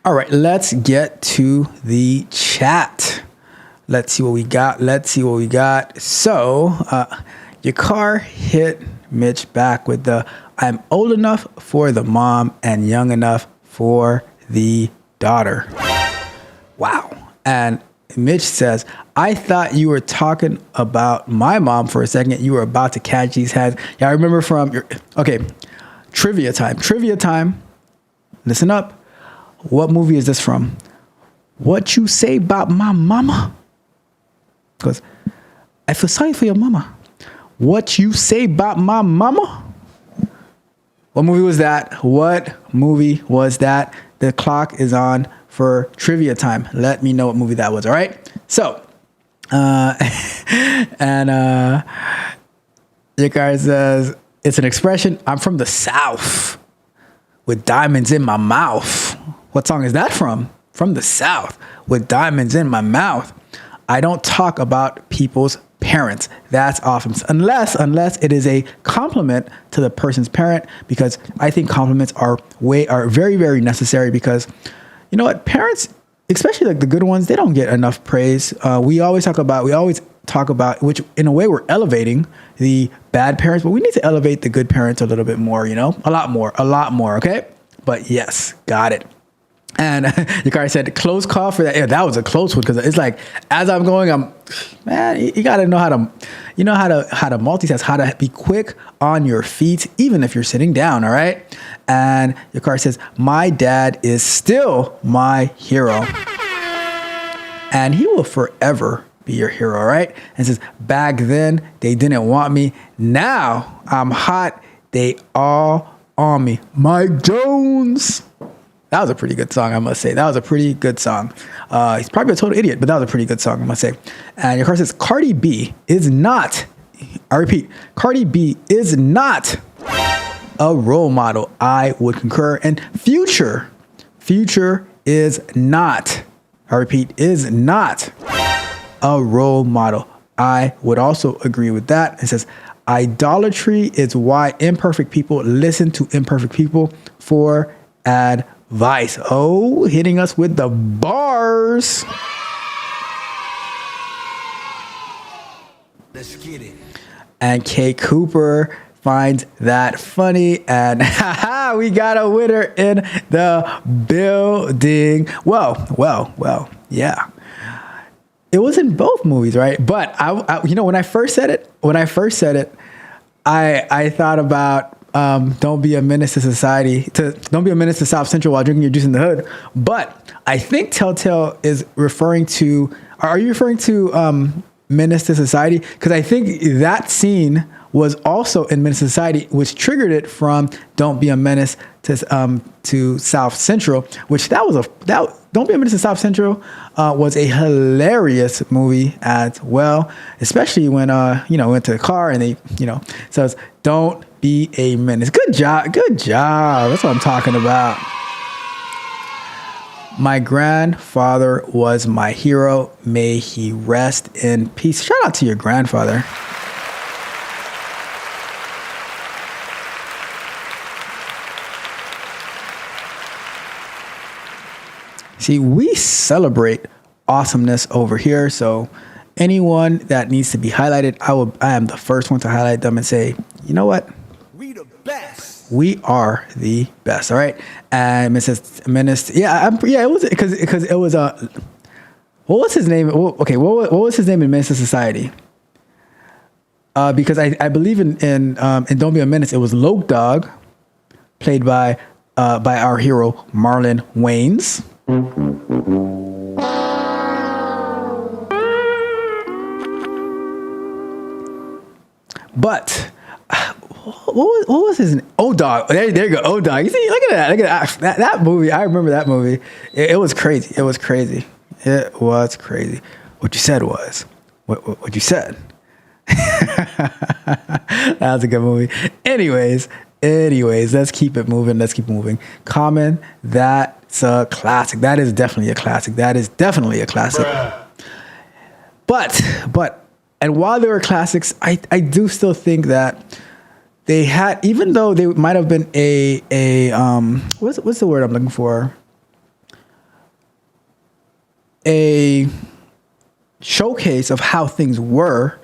All right, let's get to the chat. Let's see what we got. So, Yakar hit Mitch back with the I'm old enough for the mom and young enough for the daughter. Wow. And Mitch says, I thought you were talking about my mom for a second. You were about to catch these hands. Yeah, I remember from your, okay, trivia time. Listen up. What movie is this from? What you say about my mama? Because I feel sorry for your mama. What you say about my mama? What movie was that? The clock is on for trivia time. Let me know what movie that was, all right? So, Yakar says, it's an expression. I'm from the South with diamonds in my mouth. What song is that from? From the South with diamonds in my mouth. I don't talk about people's parents. That's awesome. Unless it is a compliment to the person's parent, because I think compliments are very, very necessary, because you know what? Parents, especially like the good ones, they don't get enough praise. We always talk about, which in a way we're elevating the bad parents, but we need to elevate the good parents a little bit more, a lot more. Okay. But yes, got it. And Yakari said, close call for that. Yeah, that was a close one, because it's like, as I'm going, you got to know how to multitask, how to be quick on your feet, even if you're sitting down. All right. And Yakari says, my dad is still my hero and he will forever be your hero. All right. And says, back then they didn't want me. Now I'm hot. They all on me. Mike Jones. That was a pretty good song, I must say. That was a pretty good song. He's probably a total idiot, but that was a pretty good song, I must say. And your car says, Cardi B is not, I repeat, Cardi B is not a role model. I would concur. And Future is not, I repeat, is not a role model. I would also agree with that. It says, idolatry is why imperfect people listen to imperfect people for advice. Oh, hitting us with the bars. Let's get it. And Kay Cooper finds that funny. And we got a winner in the building. Well, yeah. It was in both movies, right? But I when I first said it, I thought about don't be a menace to society. Don't be a menace to South Central while drinking your juice in the hood. But I think Telltale is referring to. Are you referring to Menace to Society? Because I think that scene was also in Menace to Society, which triggered it from Don't Be a Menace to South Central. Which Don't Be a Menace to South Central was a hilarious movie as well, especially when went to the car and they says don't be a menace. Good job. That's what I'm talking about. My grandfather was my hero. May he rest in peace. Shout out to your grandfather. See, we celebrate awesomeness over here. So anyone that needs to be highlighted, I am the first one to highlight them and say, you know what? We the best. We are the best. All right. And Mrs. Minister. It was because it was what was his name? Okay. What was his name in Minister Society? Because I believe in Don't Be a Menace, it was Loke Dog, played by our hero Marlon Wayans. But what was his name? O-Dog. There you go. O-Dog. You see, look at that. Look at that movie. I remember that movie. It was crazy. It was crazy. It was crazy. What you said was, what you said. That was a good movie. Anyways, let's keep it moving. Common, that's a classic. That is definitely a classic. But, and while they were classics, I do still think that they had, even though they might have been what's the word I'm looking for? A showcase of how things were,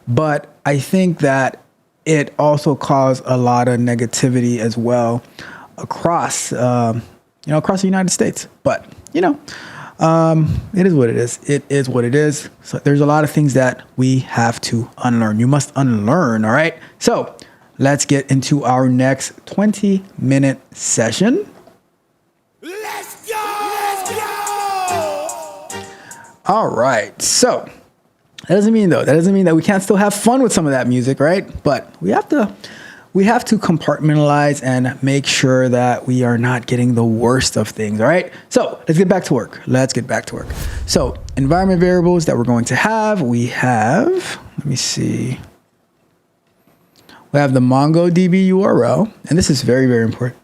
but I think that it also caused a lot of negativity as well across the United States. But it is what it is. It is what it is. So there's a lot of things that we have to unlearn. You must unlearn. All right. So let's get into our next 20-minute session. Let's go! All right. So that doesn't mean that we can't still have fun with some of that music, right? But we have to compartmentalize and make sure that we are not getting the worst of things. All right. So let's get back to work. So environment variables that we're going to have, we have, let me see. We have the MongoDB URL, and this is very, very important.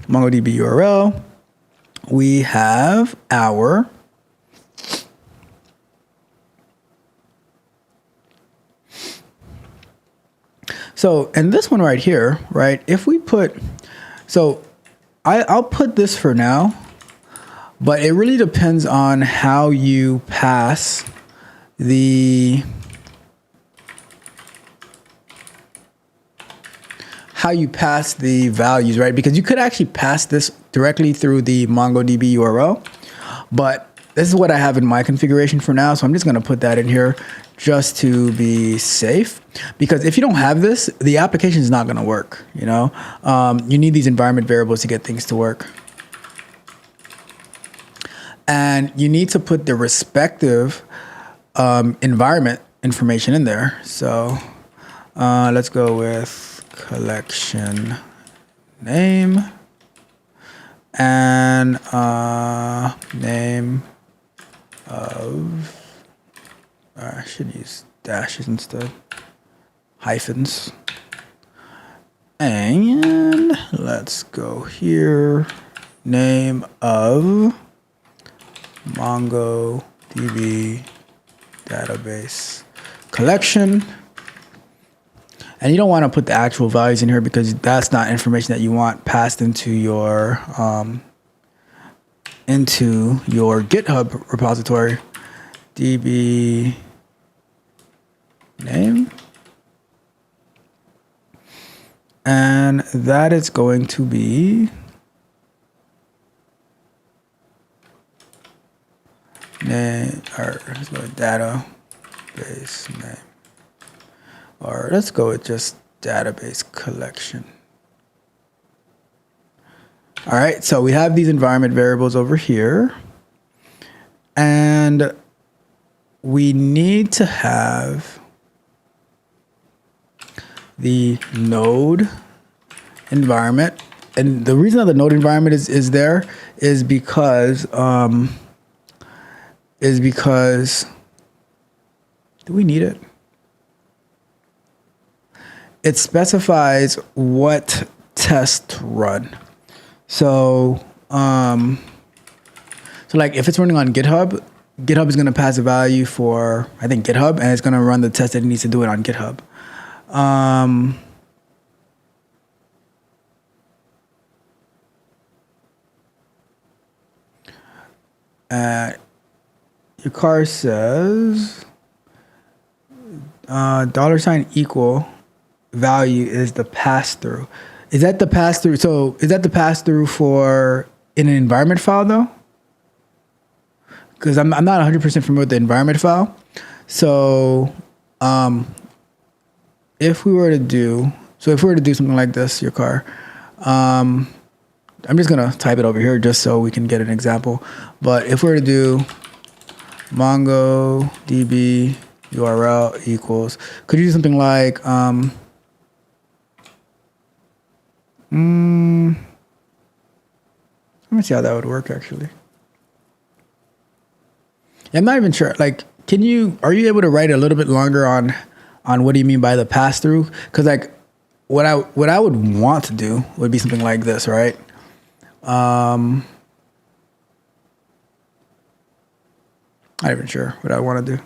MongoDB URL. We have our so, and this one right here, right? If we put, so I'll put this for now, but it really depends on how you pass the values, right? Because you could actually pass this directly through the MongoDB URL, but this is what I have in my configuration for now. So I'm just going to put that in here just to be safe, because if you don't have this, the application is not going to work. You need these environment variables to get things to work. And you need to put the respective environment information in there. So let's go with collection name and name of, I should use dashes instead, hyphens. And let's go here, name of MongoDB database collection. And you don't want to put the actual values in here because that's not information that you want passed into your GitHub repository. DB name. And that is going to be name, or let's go with database name. Or let's go with just database collection. All right, so we have these environment variables over here. And we need to have the node environment. And the reason that the node environment is there is because do we need it? It specifies what test to run. So like if it's running on GitHub, GitHub is going to pass a value for, I think, GitHub, and it's going to run the test that it needs to do it on GitHub. Your car says $ equal value is the pass-through. Is that the pass-through? So is that the pass-through for in an environment file though? Because I'm not 100% familiar with the environment file. So if we were to do something like this, your car, I'm just gonna type it over here just so we can get an example. But if we were to do MongoDB URL equals, could you do something like Let me see how that would work actually. I'm not even sure. Like, are you able to write a little bit longer on what do you mean by the pass through? Because like what I would want to do would be something like this, right? Not even sure what I want to do.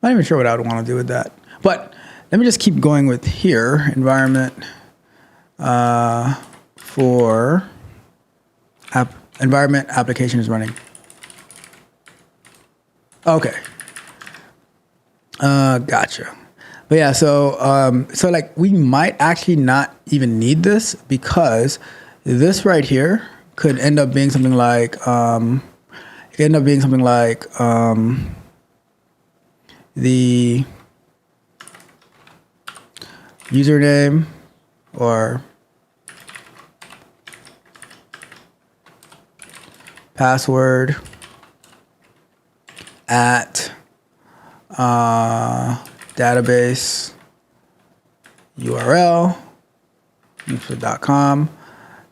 Not even sure what I would want to do with that. But let me just keep going with here, environment for environment application is running. Okay. Gotcha. But yeah, so like we might actually not even need this because this right here could end up being something like the username or password at database URL .com /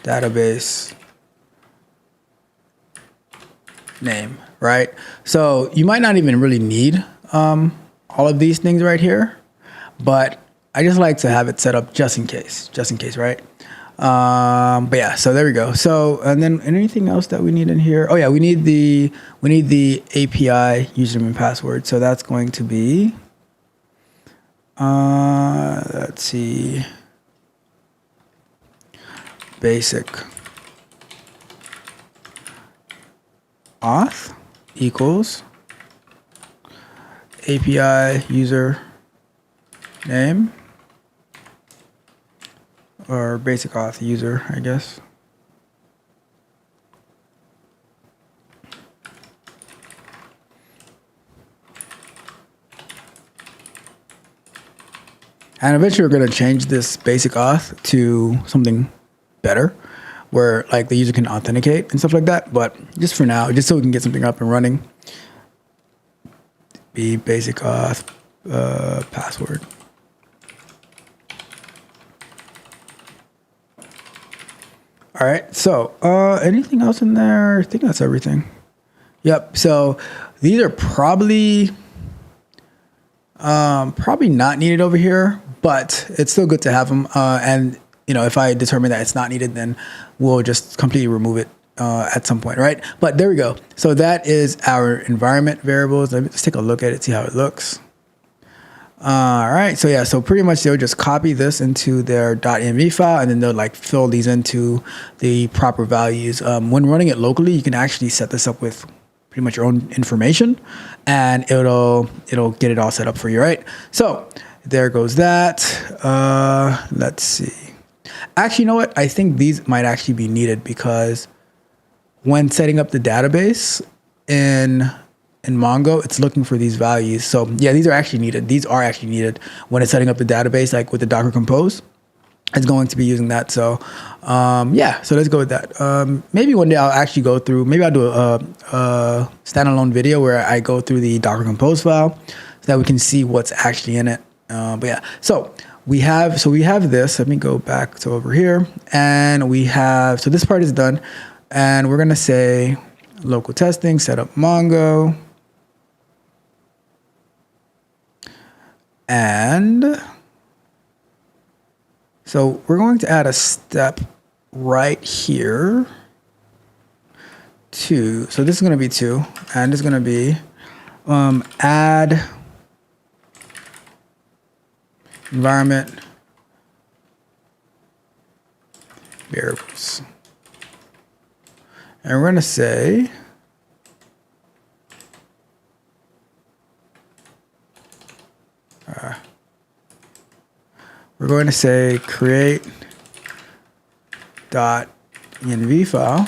database name, right? So you might not even really need all of these things right here, but I just like to have it set up just in case, right? But yeah, so there we go. So, and then anything else that we need in here? Oh yeah, we need the API username and password. So that's going to be, let's see, basic auth equals API user name or basic auth user, I guess. And eventually we're going to change this basic auth to something better where like the user can authenticate and stuff like that. But just for now, just so we can get something up and running, be basic auth password. All right, so anything else in there? I think that's everything. Yep, so these are probably not needed over here, but it's still good to have them. And you know, if I determine that it's not needed, then we'll just completely remove it at some point, right? But there we go. So that is our environment variables. Let's take a look at it, see how it looks. All right, so yeah, so pretty much they'll just copy this into their .env file, and then they'll like fill these into the proper values. When running it locally, you can actually set this up with pretty much your own information, and it'll get it all set up for you, right? So there goes that. Let's see. Actually, you know what? I think these might actually be needed because when setting up the database in Mongo, it's looking for these values. So yeah, these are actually needed. These are actually needed when it's setting up the database, like with the Docker Compose. It's going to be using that. So yeah, so let's go with that. Maybe one day I'll actually go through, maybe I'll do a standalone video where I go through the Docker Compose file so that we can see what's actually in it. But yeah, so we have this. Let me go back to over here, and we have, so this part is done, and we're gonna say local testing, set up Mongo. And so we're going to add a step right here to, so this is going to be 2, and it's going to be add environment variables. And we're going to say create .env file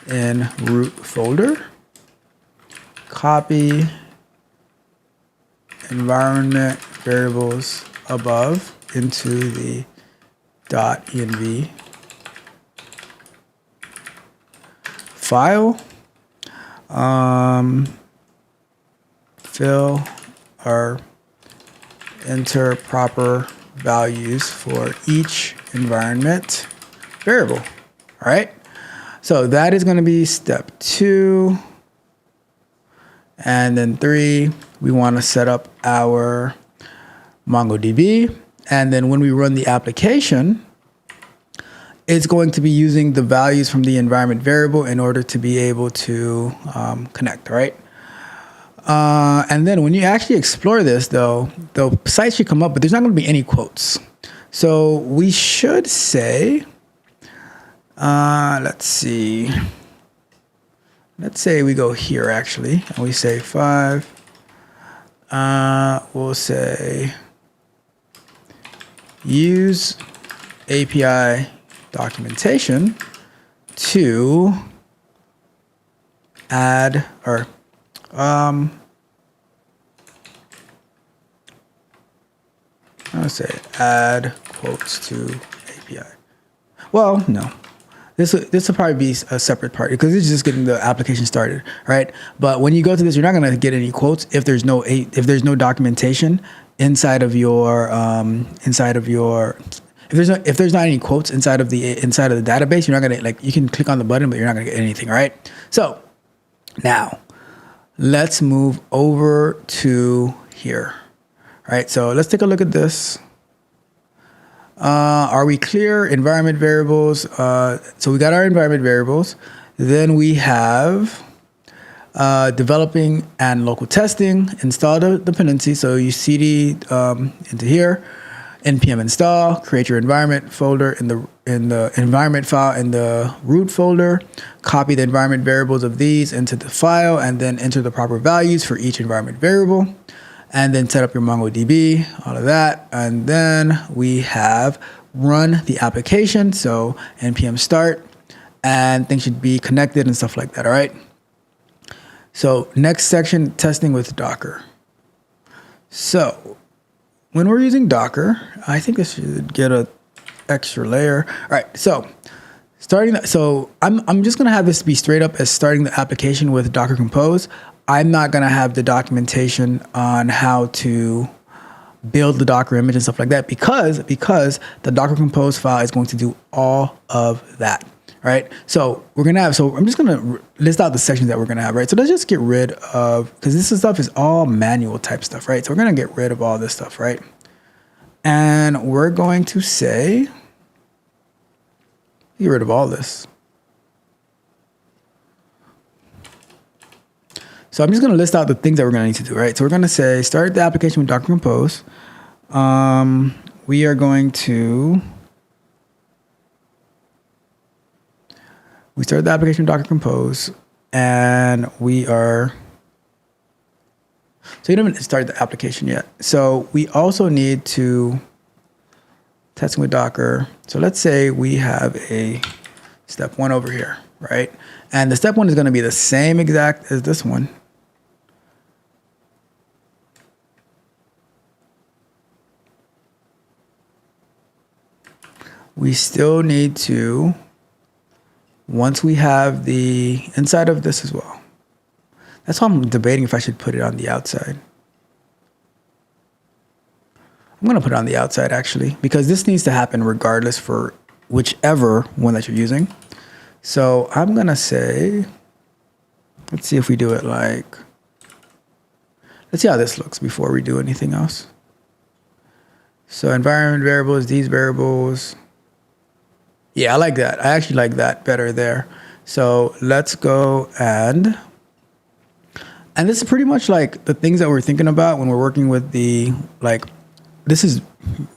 in root folder, copy environment variables above into the .env file. fill or enter proper values for each environment variable. All right. So that is going to be step 2. And then 3, we want to set up our MongoDB. And then when we run the application, it's going to be using the values from the environment variable in order to be able to connect, right? And then when you actually explore this, though, the site should come up, but there's not going to be any quotes. So we should say, let's see. Let's say we go here, actually, and we say 5. We'll say use API documentation to add or I would say add quotes to API. Well, no. This will probably be a separate part because it's just getting the application started, right? But when you go to this, you're not going to get any quotes if there's no documentation inside of your if there's not any quotes inside of the database. You're not going to, you can click on the button, but you're not going to get anything, right? So now let's move over to here. All right, so let's take a look at this. Are we clear? Environment variables. So we got our environment variables. Then we have developing and local testing. Install the dependency. So you cd into here. npm install. Create your environment folder in the environment file in the root folder. Copy the environment variables of these into the file, and then enter the proper values for each environment variable. And then set up your MongoDB, all of that. And then we have run the application. So npm start, and things should be connected and stuff like that, all right? So next section, testing with Docker. So when we're using Docker, I think this should get an extra layer. All right, so I'm just gonna have this be straight up as starting the application with Docker Compose. I'm not going to have the documentation on how to build the Docker image and stuff like that because the Docker Compose file is going to do all of that, right? So I'm just going to list out the sections that we're going to have, right? So let's just get rid of, because this stuff is all manual type stuff, right? So we're going to get rid of all this stuff, right? And we're going to say, get rid of all this. So I'm just going to list out the things that we're going to need to do, right? So we're going to say start the application with Docker Compose. We are going to start the application with Docker Compose, and we are. So you don't even start the application yet. So we also need to testing with Docker. So let's say we have a step 1 over here, right? And the step 1 is going to be the same exact as this one. We still need to, once we have the inside of this as well. That's why I'm debating if I should put it on the outside. I'm going to put it on the outside, actually, because this needs to happen regardless for whichever one that you're using. So I'm going to say, let's see if we do it like, let's see how this looks before we do anything else. So environment variables, these variables. Yeah, I like that. I actually like that better there. So let's go and this is pretty much like the things that we're thinking about when we're working with the, like, this is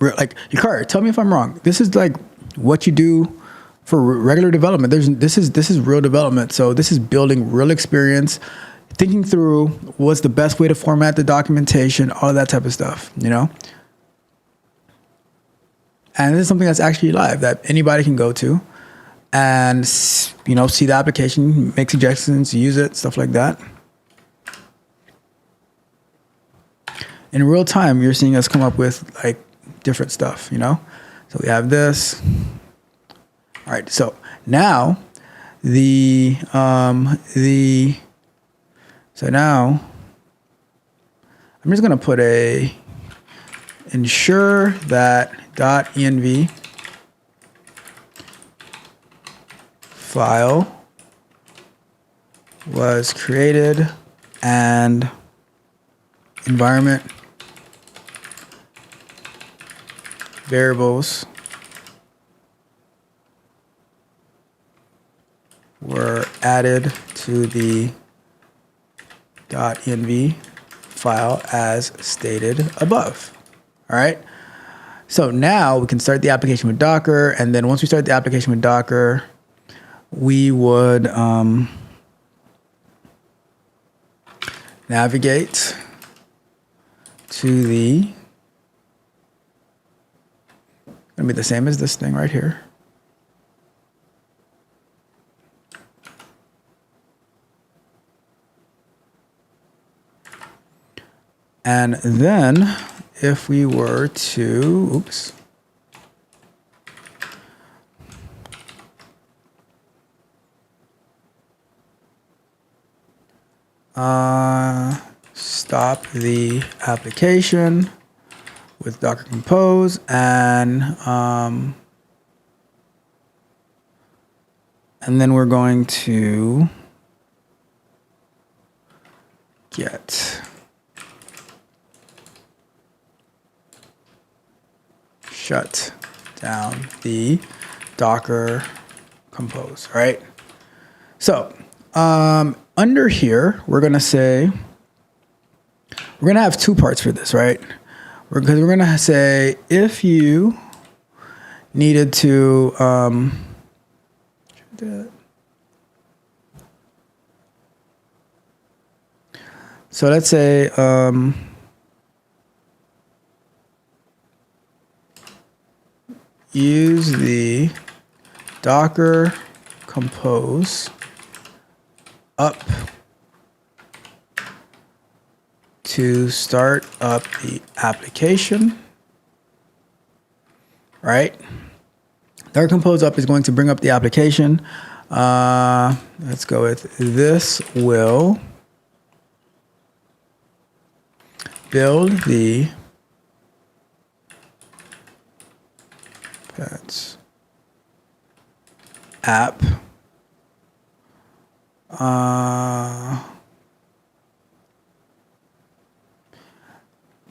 like, Yukari, tell me if I'm wrong. This is like what you do for regular development. This is real development. So this is building real experience, thinking through what's the best way to format the documentation, all that type of stuff, you know? And this is something that's actually live that anybody can go to and, you know, see the application, make suggestions, use it, stuff like that. In real time, you're seeing us come up with like different stuff, you know? So we have this. All right, so now the So now I'm just going to put ensure that .env file was created and environment variables were added to the .env file as stated above. All right. So now we can start the application with Docker. And then once we start the application with Docker, we would navigate to the, gonna be the same as this thing right here. And then if we were to, oops. Stop the application with Docker Compose and then we're going to get shut down the Docker Compose, right? So under here, we're going to say, we're going to have two parts for this, right? Because we're going to say if you needed to, so let's say, use the Docker Compose up to start up the application, right? Docker Compose up is going to bring up the application. Let's go with this will build the pets app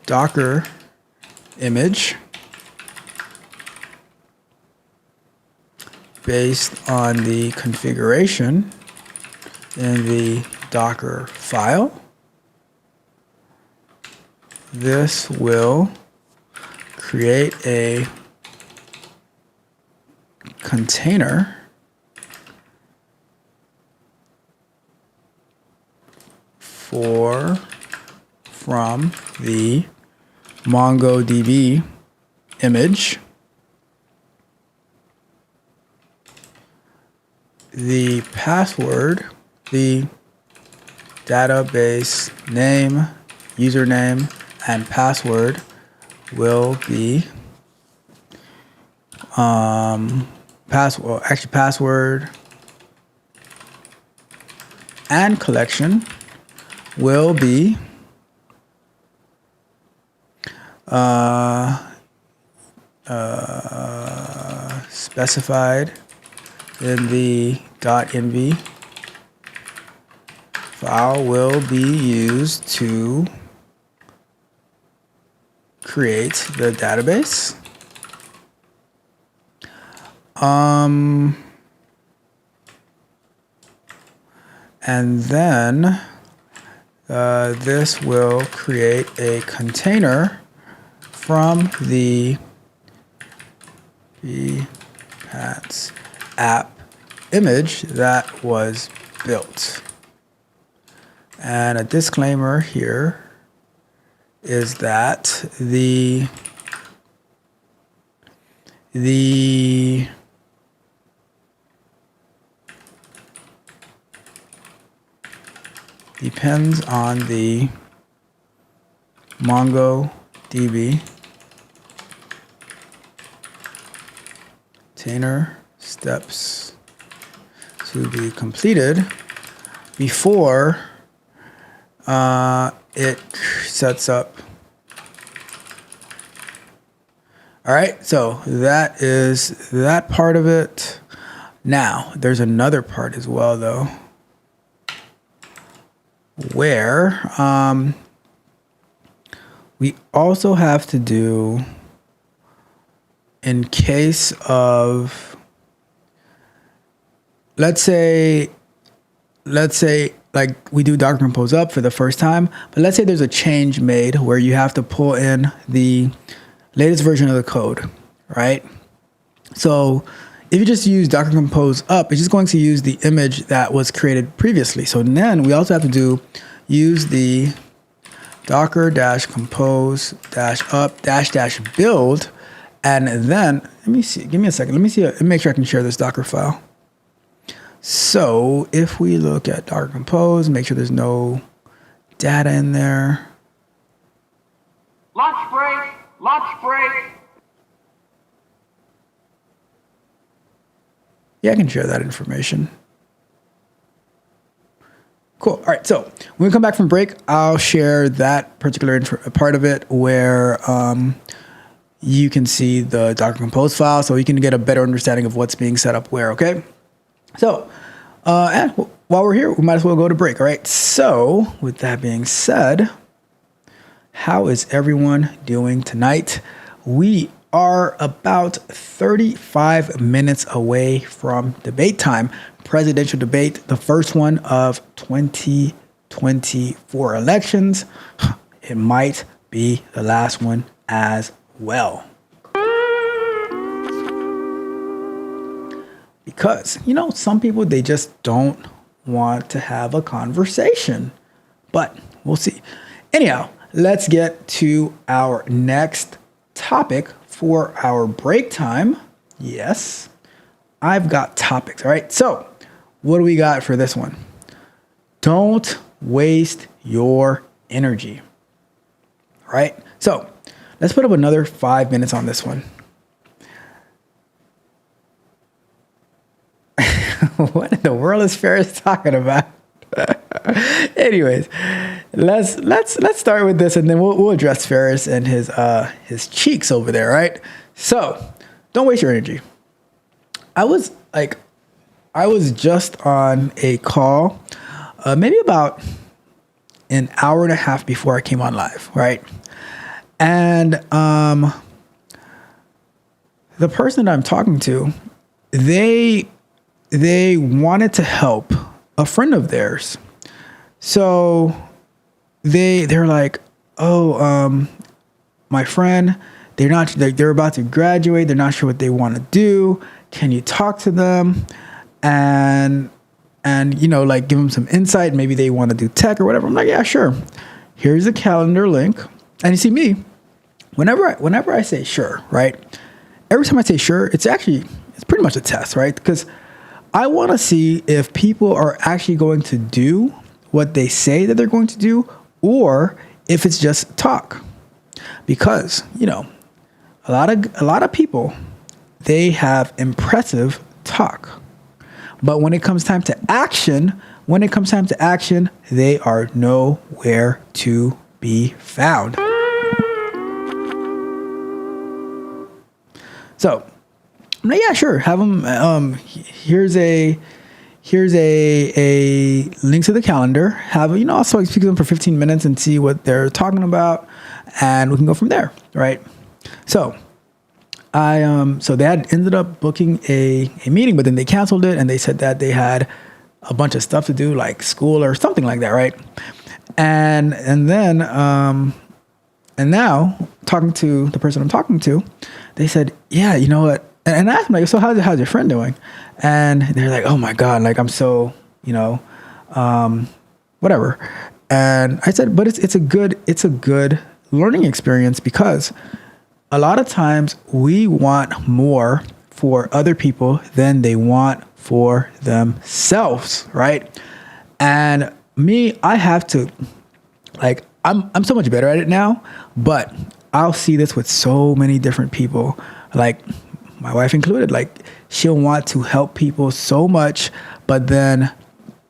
Docker image based on the configuration in the Docker file. This will create a container from the MongoDB image. The password, the database name, username, and password will be password and collection will be specified in the .env file will be used to create the database. And then this will create a container from the Pats app image that was built. And a disclaimer here is that the depends on the MongoDB container steps to be completed before it sets up. All right, so that is that part of it. Now, there's another part as well, though, where we also have to do, in case of, let's say like we do Docker Compose up for the first time, but let's say there's a change made where you have to pull in the latest version of the code, right? So if you just use Docker Compose up, it's just going to use the image that was created previously. So then we also have to use the docker-compose-up-build, and then let me see. Give me a second. Let me see. Let me make sure I can share this Docker file. So if we look at Docker Compose, make sure there's no data in there. Lunch break, lunch break. Yeah, I can share that information. Cool. All right. So when we come back from break, I'll share that particular part of it where you can see the Docker Compose file, so you can get a better understanding of what's being set up where. Okay. So, and while we're here, we might as well go to break. All right. So with that being said, how is everyone doing tonight? We are about 35 minutes away from debate time, presidential debate, the first one of 2024 elections. It might be the last one as well. Because, some people, they just don't want to have a conversation. But we'll see. Anyhow, let's get to our next topic for our break time. Yes, I've got topics. All right. So what do we got for this one? Don't waste your energy. All right. So let's put up another 5 minutes on this one. What in the world is Ferris talking about? Anyways, let's start with this, and then we'll address Ferris and his cheeks over there, right? So, don't waste your energy. I was just on a call, maybe about an hour and a half before I came on live, right? And the person that I'm talking to, they wanted to help a friend of theirs. So they're like, my friend, they're about to graduate. They're not sure what they want to do. Can you talk to them and give them some insight? Maybe they want to do tech or whatever. I'm like, yeah, sure. Here's a calendar link. And you see me, whenever I say sure, right? Every time I say sure, it's pretty much a test, right? Because I want to see if people are actually going to do what they say that they're going to do, or if it's just talk. Because, a lot of people, they have impressive talk. But when it comes time to action, they are nowhere to be found. So, yeah, sure. Have them. Here's a link to the calendar. I'll speak to them for 15 minutes and see what they're talking about, and we can go from there, right? So, so they had ended up booking a meeting, but then they canceled it, and they said that they had a bunch of stuff to do, like school or something like that, right? And then and now talking to the person I'm talking to, they said, yeah, you know what? And I asked them, like, so how's your friend doing? And they're like, oh my God, like I'm so, whatever. And I said, but it's a good learning experience, because a lot of times we want more for other people than they want for themselves, right? And me, I have to, like, I'm so much better at it now, but I'll see this with so many different people, like my wife included. Like, she'll want to help people so much, but then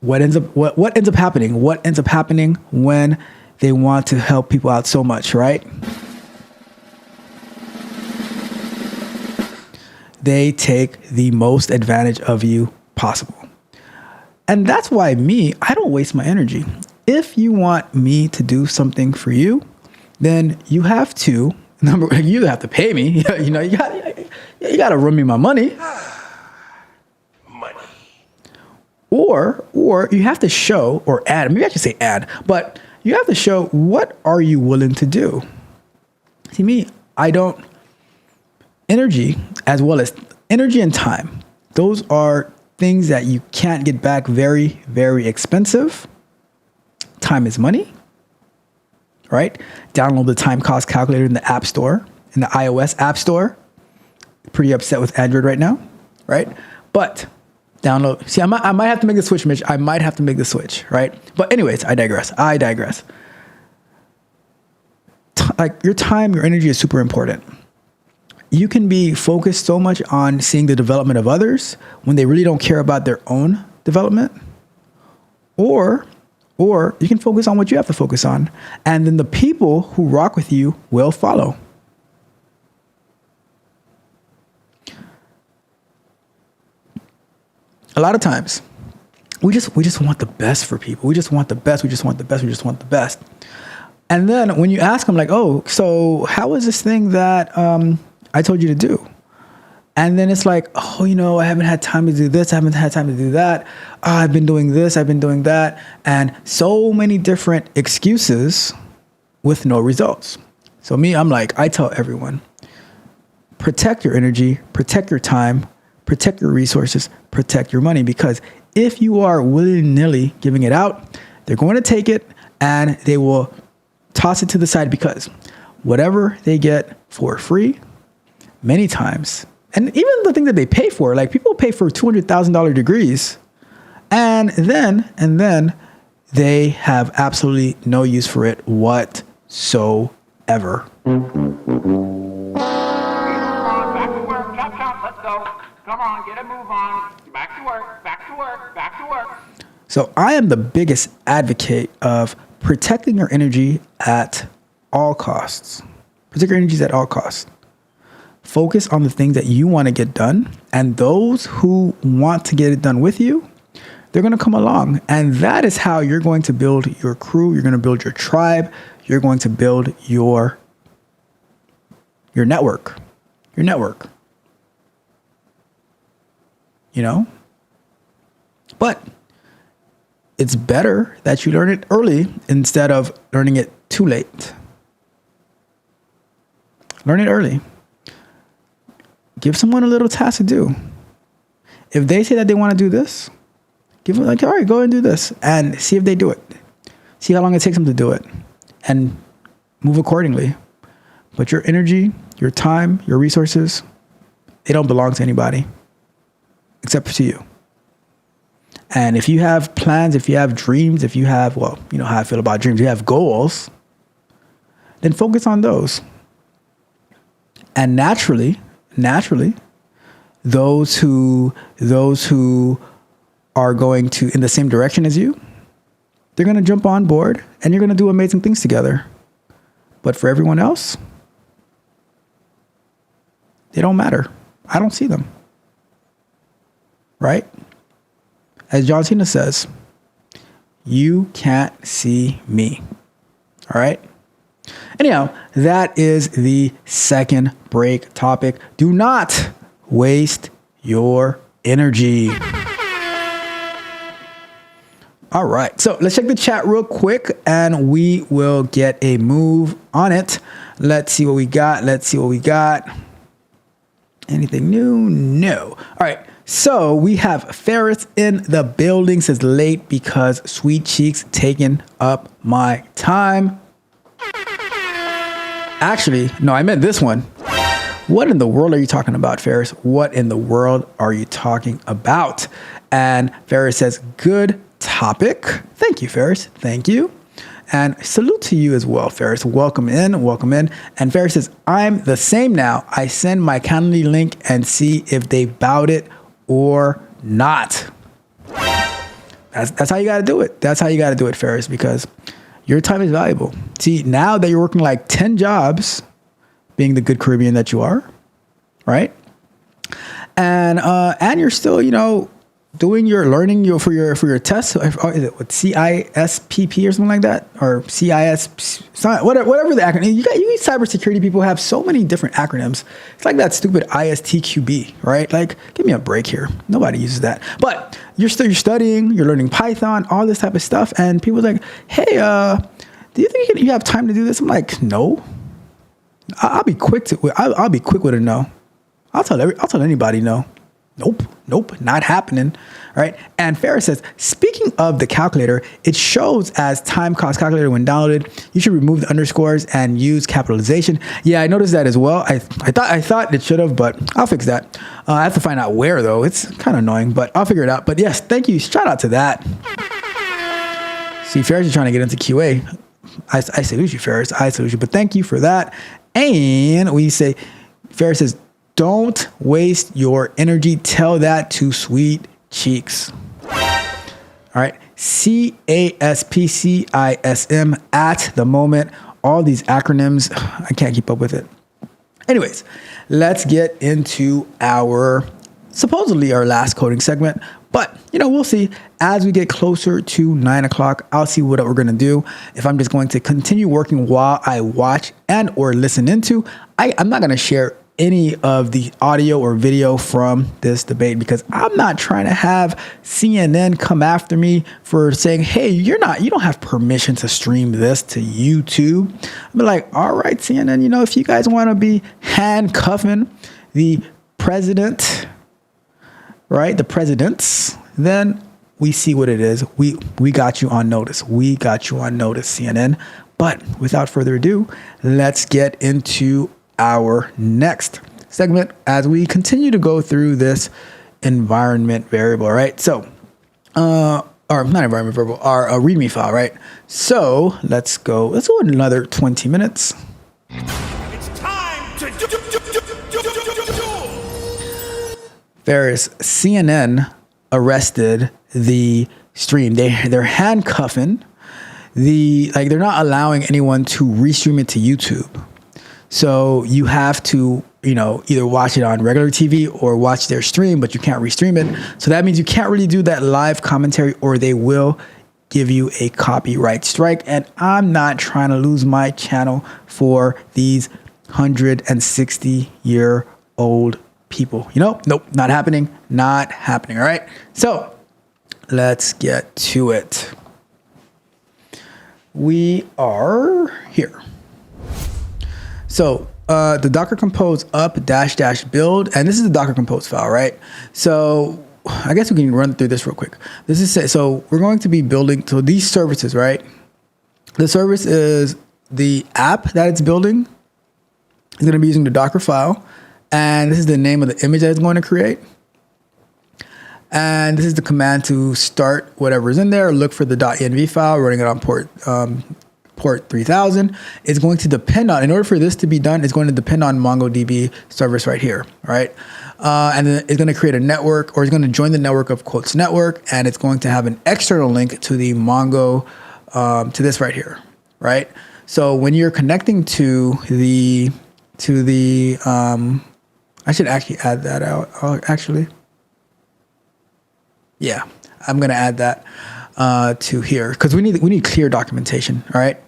what ends up happening? What ends up happening when they want to help people out so much, right? They take the most advantage of you possible. And that's why I don't waste my energy. If you want me to do something for you, then you have to, you have to pay me. You know, you got to run me my money. Money. Or you have to show or add, maybe I should say add, but you have to show what are you willing to do. See, energy, as well as energy and time, those are things that you can't get back. Very, very expensive. Time is money, right? Download the time cost calculator in the App Store, in the iOS App Store. Pretty upset with Android right now, right? But download. See, I might have to make the switch, Mitch. I might have to make the switch, right? But anyways, I digress. Like your time, your energy is super important. You can be focused so much on seeing the development of others when they really don't care about their own development. Or you can focus on what you have to focus on. And then the people who rock with you will follow. A lot of times, we just want the best for people. We just want the best. And then when you ask them like, oh, so how is this thing that I told you to do? And then it's like, oh, I haven't had time to do this. I haven't had time to do that. Oh, I've been doing this. I've been doing that. And so many different excuses with no results. So I'm like, I tell everyone, protect your energy, protect your time, protect your resources, protect your money. Because if you are willy-nilly giving it out, they're going to take it and they will toss it to the side, because whatever they get for free, many times, and even the thing that they pay for, like people pay for $200,000 degrees, and then they have absolutely no use for it whatsoever. Back to work. Chop, chop. Let's go. Come on, get a move on. Back to work. Back to work. Back to work. So I am the biggest advocate of protecting your energy at all costs. Protect your energies at all costs. Focus on the things that you want to get done, and those who want to get it done with you, they're going to come along. And that is how you're going to build your crew. You're going to build your tribe. You're going to build your network. Your network. But it's better that you learn it early instead of learning it too late. Learn it early. Give someone a little task to do. If they say that they want to do this, give them like, all right, go and do this, and see if they do it. See how long it takes them to do it, and move accordingly. But your energy, your time, your resources, they don't belong to anybody except to you. And if you have plans, if you have dreams, if you have, well, you know how I feel about dreams, you have goals, then focus on those. And naturally, those who are going to in the same direction as you, they're going to jump on board and you're going to do amazing things together. But for everyone else, they don't matter. I don't see them. Right? As John Cena says, you can't see me. All right? Anyhow, that is the second break topic. Do not waste your energy. All right, so let's check the chat real quick and we will get a move on it. Let's see what we got. Anything new? No. All right, so we have Ferris in the building, says late because Sweet Cheeks taking up my time. Actually, no, I meant this one. What in the world are you talking about, Ferris? What in the world are you talking about? And Ferris says, good topic. Thank you, Ferris. Thank you. And salute to you as well, Ferris. Welcome in. And Ferris says, I'm the same now. I send my Calendly link and see if they bout it or not. That's how you got to do it. That's how you got to do it, Ferris, because your time is valuable. See, now that you're working like 10 jobs, being the good Caribbean that you are, right? And you're still, doing your learning for your tests. Is it what, CISPP or something like that, or CIS, whatever the acronym. You cybersecurity people have so many different acronyms. It's like that stupid ISTQB, right? Like, give me a break here. Nobody uses that. But you're studying, you're learning Python, all this type of stuff, and people are like, hey, do you think you have time to do this? I'm like, no. I'll be quick I'll be quick with a no. I'll tell anybody no. Nope, not happening. All right. And Ferris says, speaking of the calculator, it shows as time cost calculator when downloaded. You should remove the underscores and use capitalization. Yeah, I noticed that as well. I thought it should have, but I'll fix that. I have to find out where though. It's kind of annoying, but I'll figure it out. But yes, thank you. Shout out to that. See, Ferris is trying to get into QA. I salute you, Ferris. I salute you. But thank you for that. And we say, Ferris says, don't waste your energy. Tell that to sweet cheeks. All right. CASPCISM at the moment. All these acronyms, I can't keep up with it. Anyways, let's get into supposedly our last coding segment. But, we'll see as we get closer to 9 o'clock. I'll see what we're going to do. If I'm just going to continue working while I watch and or listen into, I'm not going to share any of the audio or video from this debate because I'm not trying to have CNN come after me for saying, hey, you don't have permission to stream this to YouTube. I'm like, all right, CNN, if you guys want to be handcuffing the president, right, the presidents, then we see what it is. We got you on notice. We got you on notice, CNN. But without further ado, let's get into our next segment as we continue to go through this environment variable, right? So, or not environment variable, our README file, right? So let's go another 20 minutes. It's time to do. Ferris, CNN arrested the stream. They're handcuffing they're not allowing anyone to restream it to YouTube. So you have to, either watch it on regular TV or watch their stream, but you can't restream it. So that means you can't really do that live commentary or they will give you a copyright strike. And I'm not trying to lose my channel for these 160-year-old people. Nope, not happening. Not happening. All right. So let's get to it. We are here. So the Docker Compose up -- build, and this is the Docker Compose file, right? So I guess we can run through this real quick. So we're going to be building, so these services, right? The service is the app that it's building. It's going to be using the Docker file, and this is the name of the image that it's going to create. And this is the command to start whatever's in there. Look for the .env file, running it on port 3000. It's going to depend on, in order for this to be done, it's going to depend on MongoDB service right here, right? And then it's going to create a network, or it's going to join the network of quotes network, and it's going to have an external link to the Mongo, to this right here, right? So when you're connecting to the I should actually add that out, actually. Yeah, I'm going to add that to here because we need clear documentation. All right.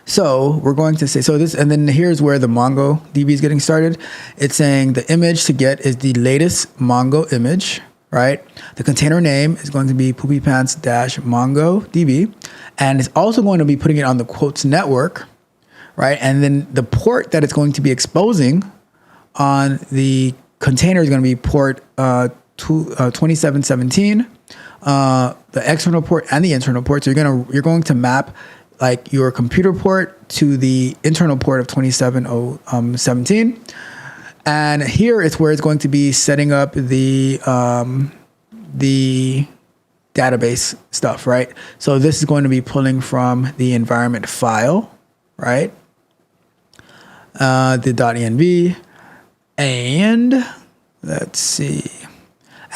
So we're going to say, and then here's where the MongoDB is getting started. It's saying the image to get is the latest Mongo image, right? The container name is going to be poopypants-MongoDB. And it's also going to be putting it on the quotes network, right? And then the port that it's going to be exposing on the container is going to be port 2717, the external port and the internal port. So you're going to map like your computer port to the internal port of 2717. And here is where it's going to be setting up the database stuff, right? So this is going to be pulling from the environment file, right? The .env, and let's see.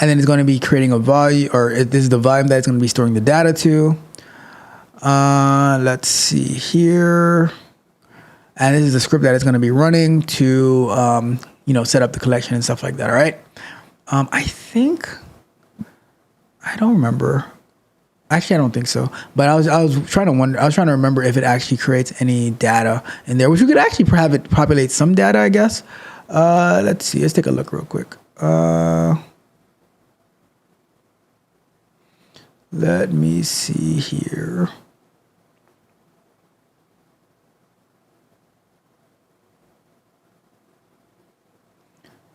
And then it's going to be creating a volume, this is the volume that it's going to be storing the data to. Let's see here. And this is the script that it's going to be running to, set up the collection and stuff like that. All right. I don't remember. Actually, I don't think so. But I was trying to remember if it actually creates any data in there, which we could actually have it populate some data, I guess. Let's see. Let's take a look real quick. Let me see here.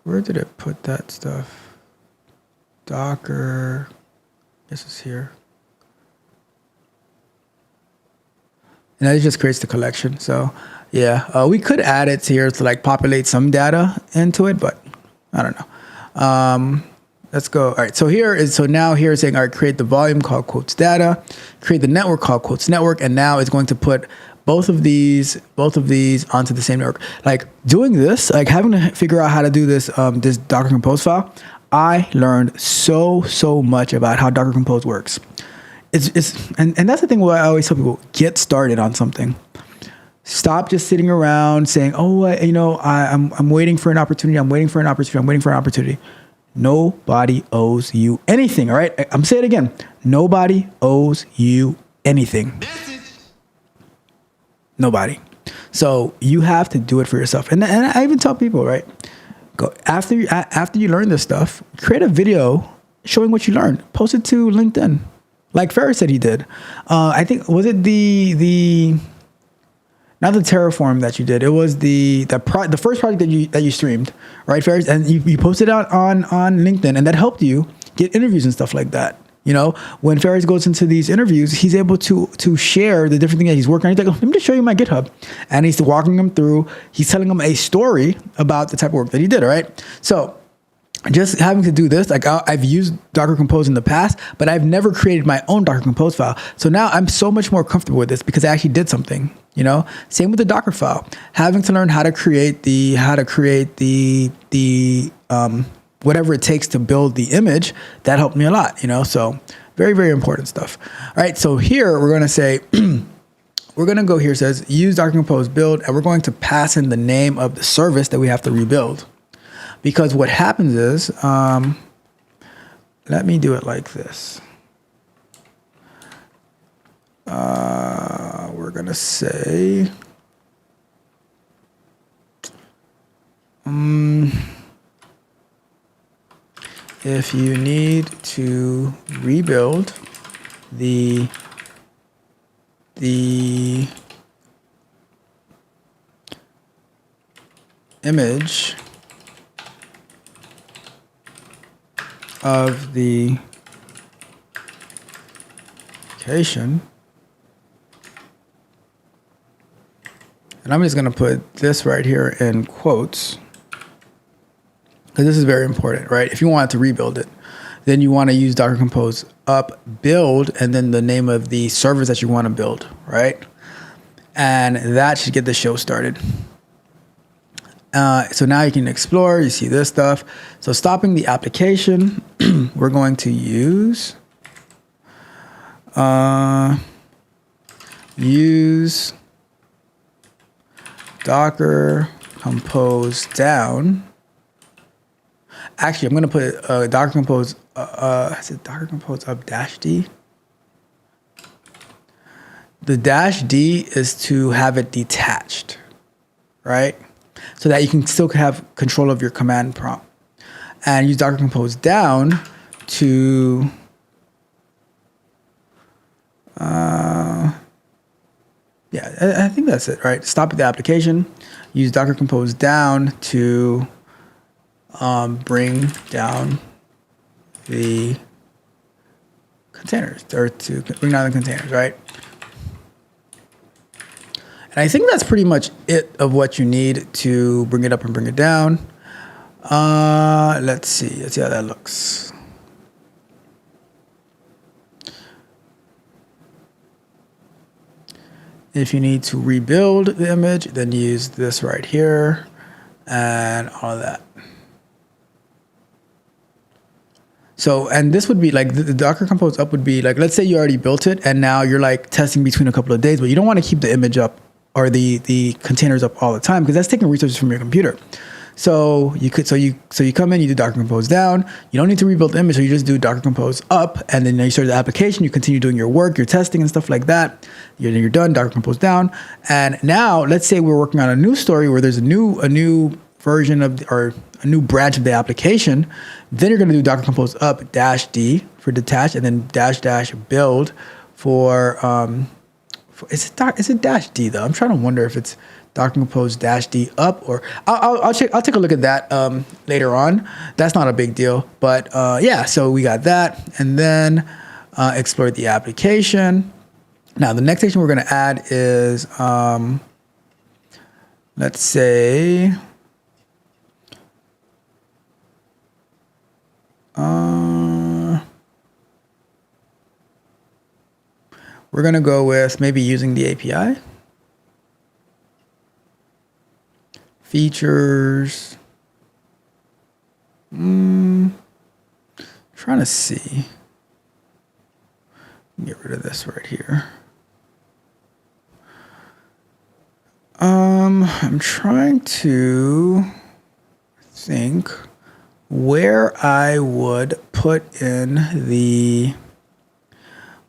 Where did it put that stuff? Docker. This is here. And it just creates the collection. So yeah, we could add it here to like populate some data into it, but I don't know. Let's go. All right. So now here it's saying, all right, create the volume called quotes data, create the network called quotes network. And now it's going to put both of these onto the same network. Like doing this, like having to figure out how to do this, this Docker Compose file, I learned so much about how Docker Compose works. And that's the thing where I always tell people, get started on something. Stop just sitting around saying, I'm waiting for an opportunity. I'm waiting for an opportunity. Nobody owes you anything. All right. I'm saying it again. Nobody owes you anything. Nobody. So you have to do it for yourself. And I even tell people, right? Go after you learn this stuff, create a video showing what you learned. Post it to LinkedIn. Like Ferris said he did. I think, was it not the Terraform that you did. It was the first project that you streamed, right, Ferris? And you posted out on LinkedIn, and that helped you get interviews and stuff like that. When Ferris goes into these interviews, he's able to share the different things that he's working on. He's like, let me just show you my GitHub. And he's walking them through. He's telling them a story about the type of work that he did, all right? So just having to do this, like I've used Docker Compose in the past, but I've never created my own Docker Compose file. So now I'm so much more comfortable with this because I actually did something, Same with the Docker file. Having to learn how to create the whatever it takes to build the image, that helped me a lot, So very, very important stuff. All right, so here we're going to say, we're going to go here, it says use Docker Compose build, and we're going to pass in the name of the service that we have to rebuild. Because what happens is, let me do it like this. We're going to say, if you need to rebuild the image of the application, and I'm just going to put this right here in quotes because this is very important, right? If you want to rebuild it, then you want to use Docker Compose up build and then the name of the servers that you want to build, right? And that should get the show started. So now you can explore, you see this stuff. So stopping the application, we're going to use Docker Compose down. Actually, I'm going to put Docker Compose, is it Docker Compose up -D? The -D is to have it detached, right? So that you can still have control of your command prompt. And use Docker Compose down to I think that's it, right? Stop the application. Use Docker Compose down to bring down the containers, or to bring down the containers, right? And I think that's pretty much it of what you need to bring it up and bring it down. Let's see how that looks. If you need to rebuild the image, then use this right here and all of that. So, and this would be like the Docker Compose up would be like, let's say you already built it and now you're like testing between a couple of days, but you don't want to keep the image up or the containers up all the time because that's taking resources from your computer. So you come in, you do Docker Compose down. You don't need to rebuild the image, so you just do Docker Compose up, and then you start the application. You continue doing your work, your testing and stuff like that. You're done. Docker Compose down, and now let's say we're working on a new story where there's a new version of or a new branch of the application. Then you're going to do Docker Compose up -d for detach, and then -- build for is it -d though? I'm trying to wonder if it's Docker Compose -d up, or I'll check. I'll take a look at that later on. That's not a big deal, but yeah. So we got that, and then exploit the application. Now the next section we're going to add is let's say we're going to go with maybe using the API. Features. Trying to see. Get rid of this right here. I'm trying to think where I would put in the.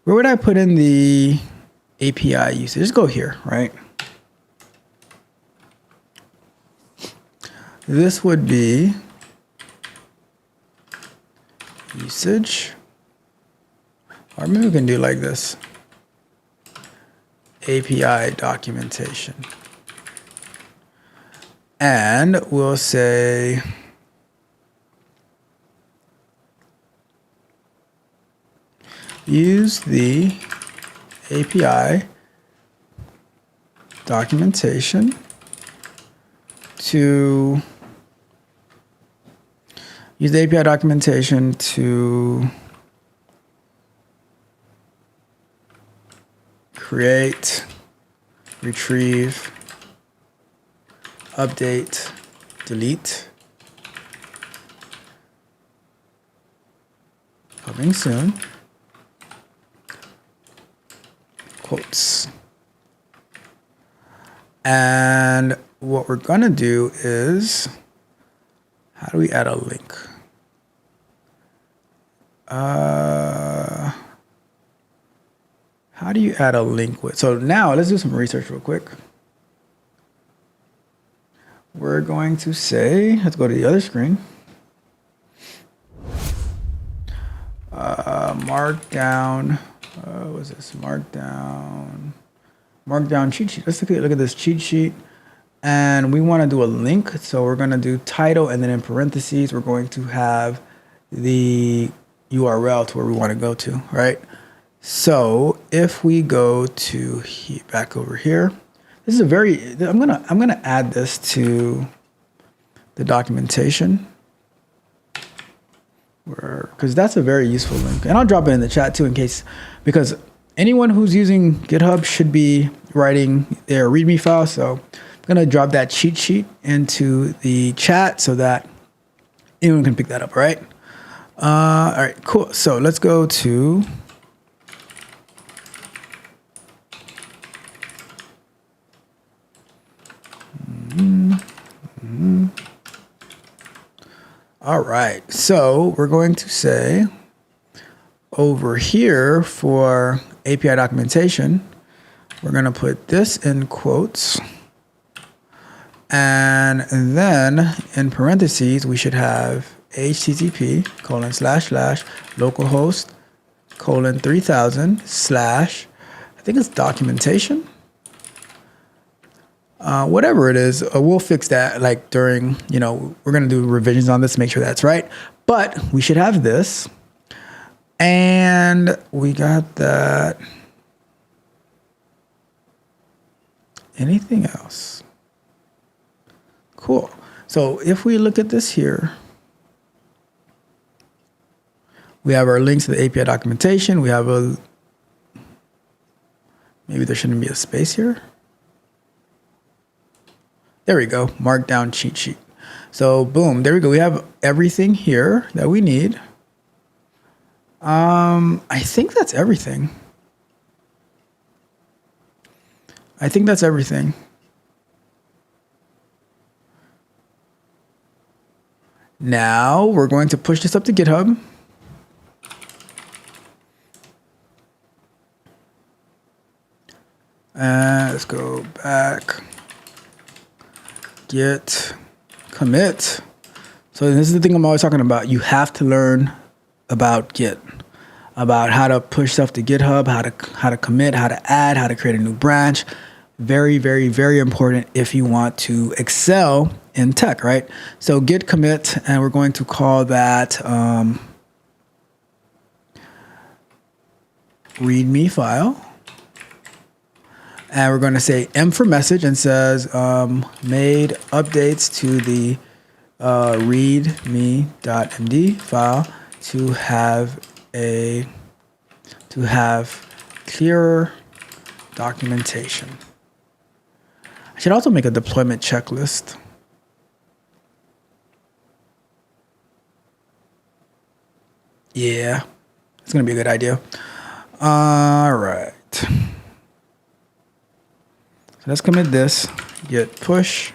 Where would I put in the API usage? Just go here, right? This would be usage, or maybe we can do like this, API documentation. And we'll say use the API documentation to use the API documentation to create, retrieve, update, delete. Coming soon. Quotes. And what we're going to do is, how do we add a link? How do you add a link with? So now let's do some research real quick. We're going to say, let's go to the other screen. Markdown. What is this? Markdown cheat sheet. Let's look at this cheat sheet. And we want to do a link. So we're going to do title, and then in parentheses, we're going to have the URL to where we want to go to, right? So if we go to back over here, this is a very, I'm gonna add this to the documentation, because that's a very useful link, and I'll drop it in the chat too in case, because anyone who's using GitHub should be writing their README file. So I'm gonna drop that cheat sheet into the chat so that anyone can pick that up. All right. All right, cool. So let's go to all right, so we're going to say over here for API documentation, we're going to put this in quotes, and then in parentheses we should have http://localhost:3000/ I think it's documentation. Whatever it is, we'll fix that like during, we're going to do revisions on this to make sure that's right. But we should have this. And we got that. Anything else? Cool. So if we look at this here, we have our links to the API documentation. We have maybe there shouldn't be a space here. There we go, Markdown cheat sheet. So boom, there we go. We have everything here that we need. I think that's everything. Now we're going to push this up to GitHub. Let's go back. Git commit. So this is the thing I'm always talking about. You have to learn about Git, about how to push stuff to GitHub, how to commit, how to add, how to create a new branch. Very, very, very important if you want to excel in tech, right? So git commit, and we're going to call that README file. And we're going to say M for message, and says made updates to the README.md file to have clearer documentation. I should also make a deployment checklist. Yeah, it's going to be a good idea. All right. So let's commit this, git push.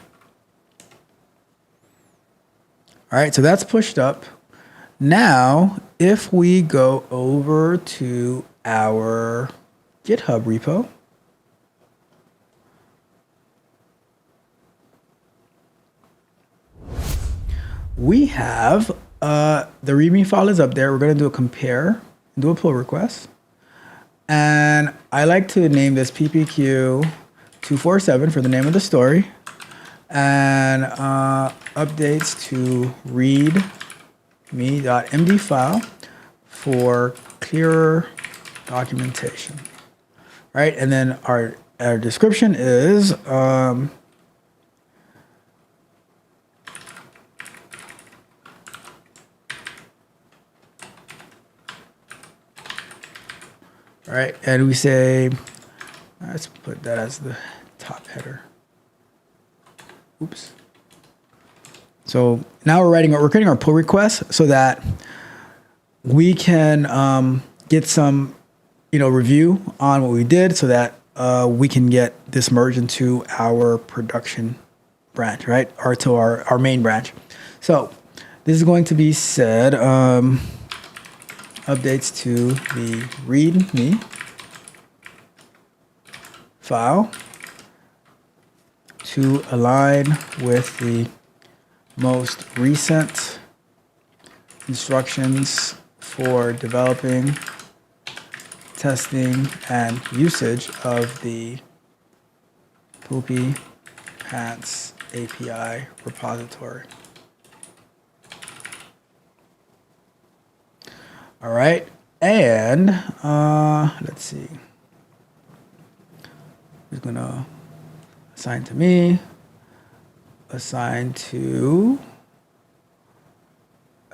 All right, so that's pushed up. Now, if we go over to our GitHub repo, we have the README file is up there. We're going to do a compare, do a pull request. And I like to name this PPQ247 for the name of the story. And updates to readme.md file for clearer documentation. Right? And then our description is right, and we say, let's put that as the top header. Oops. So now we're creating our pull request so that we can get some, review on what we did, so that we can get this merged into our production branch, right, or to our main branch. So this is going to be said. Updates to the README file to align with the most recent instructions for developing, testing, and usage of the Poopy Pants API repository. All right, and let's see. Who's gonna assign to me? Assign to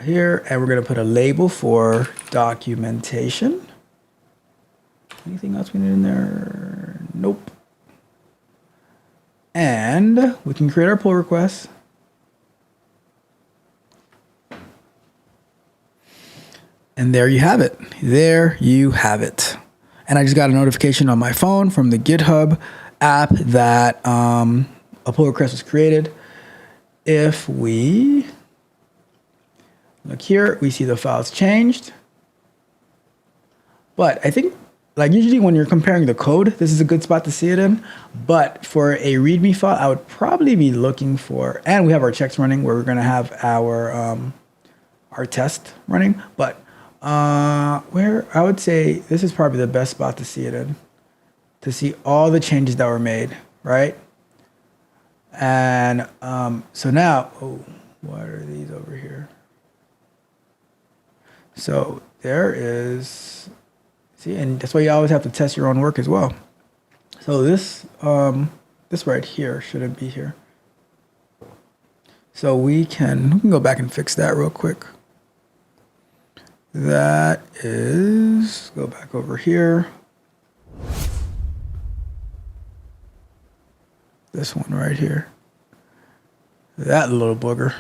here, and we're gonna put a label for documentation. Anything else we need in there? Nope. And we can create our pull request. And there you have it. There you have it. And I just got a notification on my phone from the GitHub app that a pull request was created. If we look here, we see the files changed. But I think, like usually when you're comparing the code, this is a good spot to see it in. But for a README file, I would probably be looking for, and we have our checks running where we're going to have our test running. But where I would say this is probably the best spot to see it in, to see all the changes that were made, right? And so now, oh, what are these over here? So there is, see, and that's why you always have to test your own work as well. So this right here shouldn't be here. So we can go back and fix that real quick. That is, go back over here. This one right here. That little booger.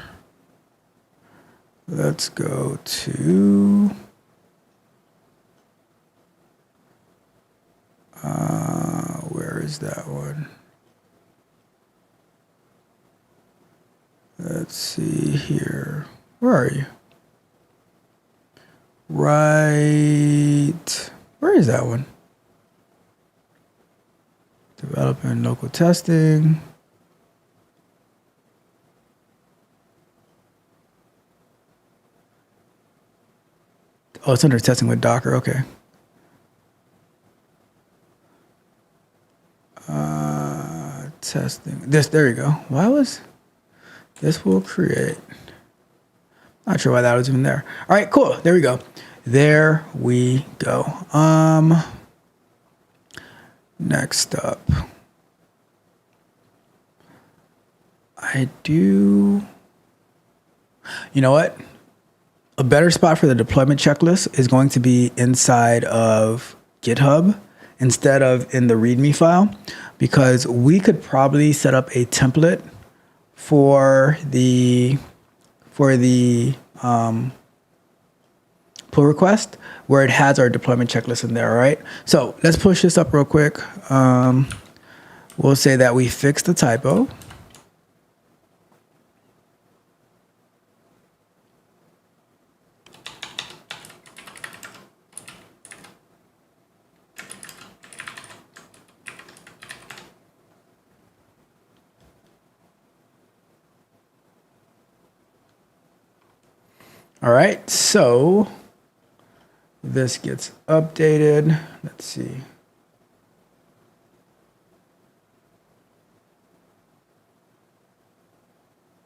Let's go to Where is that one? Let's see here. Where are you? Right. Where is that one? Developing local testing. Oh, it's under testing with Docker. Okay. Testing. There you go. Why was this will create? Not sure why that was even there. All right, cool. There we go. There we go. Next up. You know what? A better spot for the deployment checklist is going to be inside of GitHub instead of in the README file, because we could probably set up a template for the pull request where it has our deployment checklist in there. All right. So let's push this up real quick. We'll say that we fixed the typo. All right, so this gets updated. Let's see.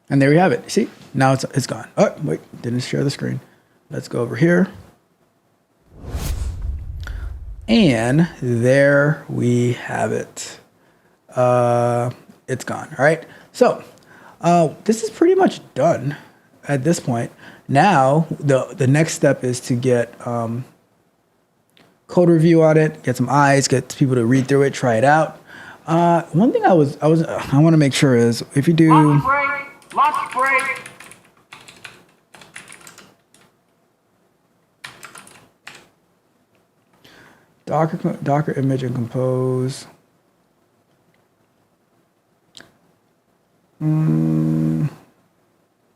And there we have it. See, now it's gone. Oh, wait, didn't share the screen. Let's go over here. And there we have it. It's gone. All right. So this is pretty much done at this point. Now the next step is to get code review on it, get some eyes, get people to read through it, try it out. One thing I want to make sure is if you do Lunch break. Docker image and compose.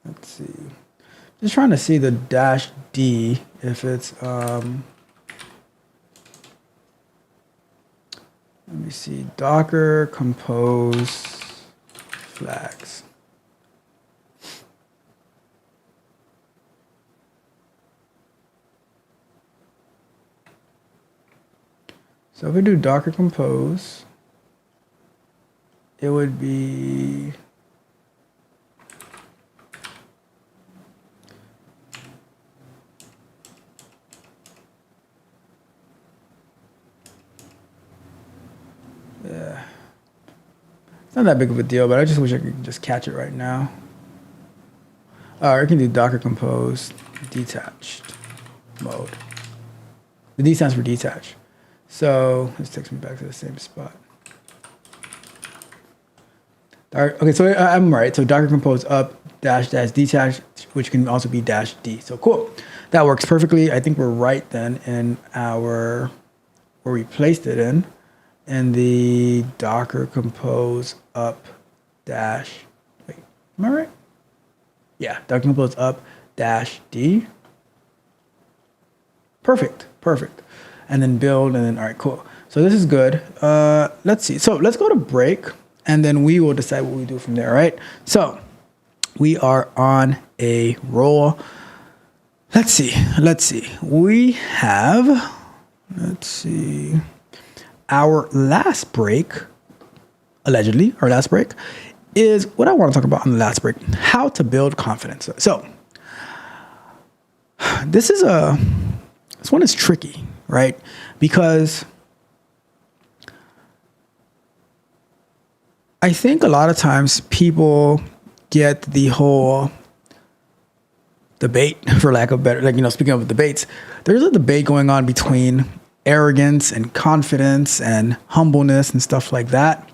Let's see. Just trying to see the -D if it's let me see, Docker compose flags. So if we do Docker compose, it would be it's not that big of a deal, but I just wish I could just catch it right now. Or I can do Docker compose detached mode. The D stands for detach. So this takes me back to the same spot. Okay, so I'm right. So Docker compose up -- detach, which can also be -D. So cool. That works perfectly. I think we're right then in where we placed it in the Docker compose up dash. Wait, am I right? Yeah, Docker compose up -D. Perfect. And then build, and then, all right, cool. So this is good. Let's see. So let's go to break, and then we will decide what we do from there, right? So we are on a roll. Let's see. We have, our last break, allegedly, our last break, is what I want to talk about on the last break, how to build confidence. So this one is tricky, right? Because I think a lot of times people get the whole debate, for lack of better, speaking of debates, there's a debate going on between arrogance and confidence and humbleness and stuff like that.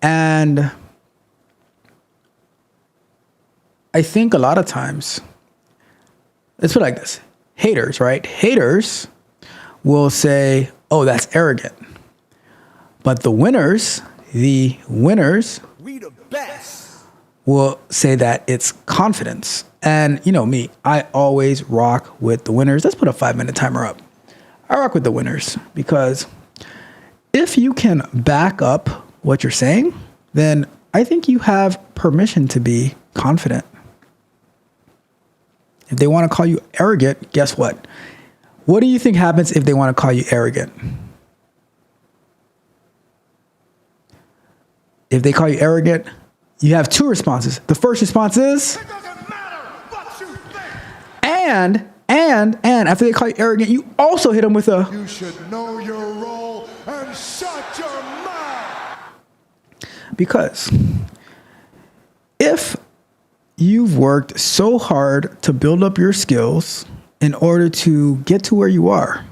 And I think a lot of times, let's put it like this. Haters, right? Haters will say, oh, that's arrogant. But the winners We the best. will say that it's confidence. And you know me, I always rock with the winners. Let's put a 5-minute timer up. I rock with the winners because if you can back up what you're saying, then I think you have permission to be confident. If they want to call you arrogant, guess what? What do you think happens if they want to call you arrogant? If they call you arrogant, you have two responses. The first response is, It doesn't matter what you think. and after they call you arrogant, you also hit them with a, You should know your role and shut your mouth. because if you've worked so hard to build up your skills in order to get to where you are,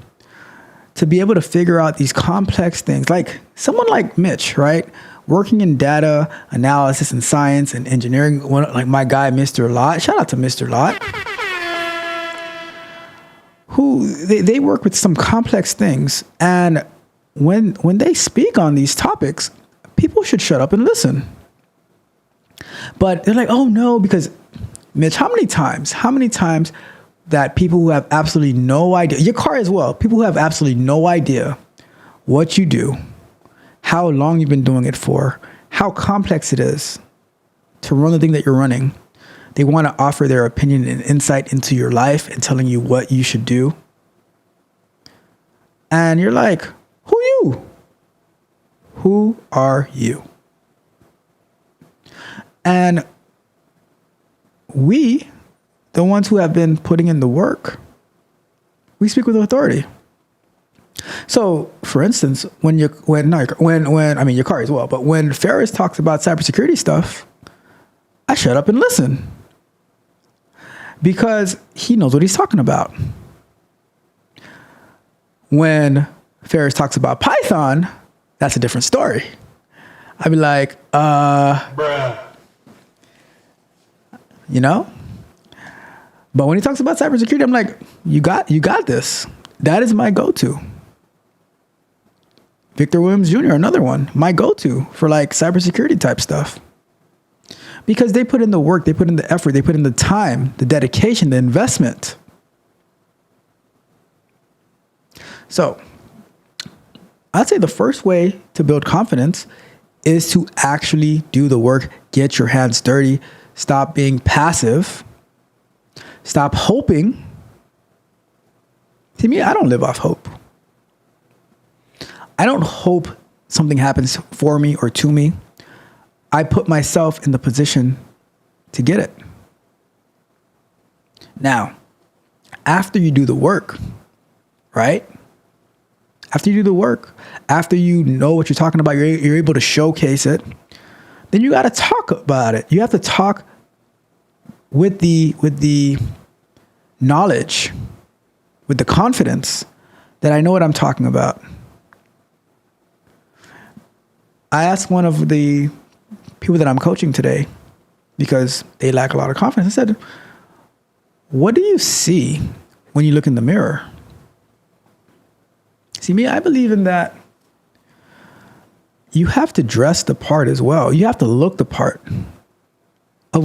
to be able to figure out these complex things, like someone like Mitch, right? Working in data analysis and science and engineering, like my guy, Mr. Lott. Shout out to Mr. Lott. Who they work with some complex things, and when they speak on these topics, people should shut up and listen. But they're like, oh no, because Mitch, how many times that people who have absolutely no idea, your car as well, people who have absolutely no idea what you do, how long you've been doing it for, how complex it is to run the thing that you're running. They want to offer their opinion and insight into your life and telling you what you should do. And you're like, who you? Who are you? And we, the ones who have been putting in the work, we speak with authority. So, for instance, when your car as well, but when Ferris talks about cybersecurity stuff, I shut up and listen because he knows what he's talking about. When Ferris talks about Python, that's a different story. I'd be like, bruh. You know? But when he talks about cybersecurity, I'm like, you got this. That is my go-to. Victor Williams Jr., another one, my go-to for like cybersecurity type stuff. Because they put in the work, they put in the effort, they put in the time, the dedication, the investment. So I'd say the first way to build confidence is to actually do the work, get your hands dirty, stop being passive, stop hoping. To me, I don't live off hope. I don't hope something happens for me or to me. I put myself in the position to get it. Now, after you do the work, right? After you do the work, after you know what you're talking about, you're able to showcase it, then you got to talk about it. You have to talk with the knowledge, with the confidence that I know what I'm talking about. I asked one of the people that I'm coaching today, because they lack a lot of confidence, I said, what do you see when you look in the mirror? See, me, I believe in that you have to dress the part as well. You have to look the part of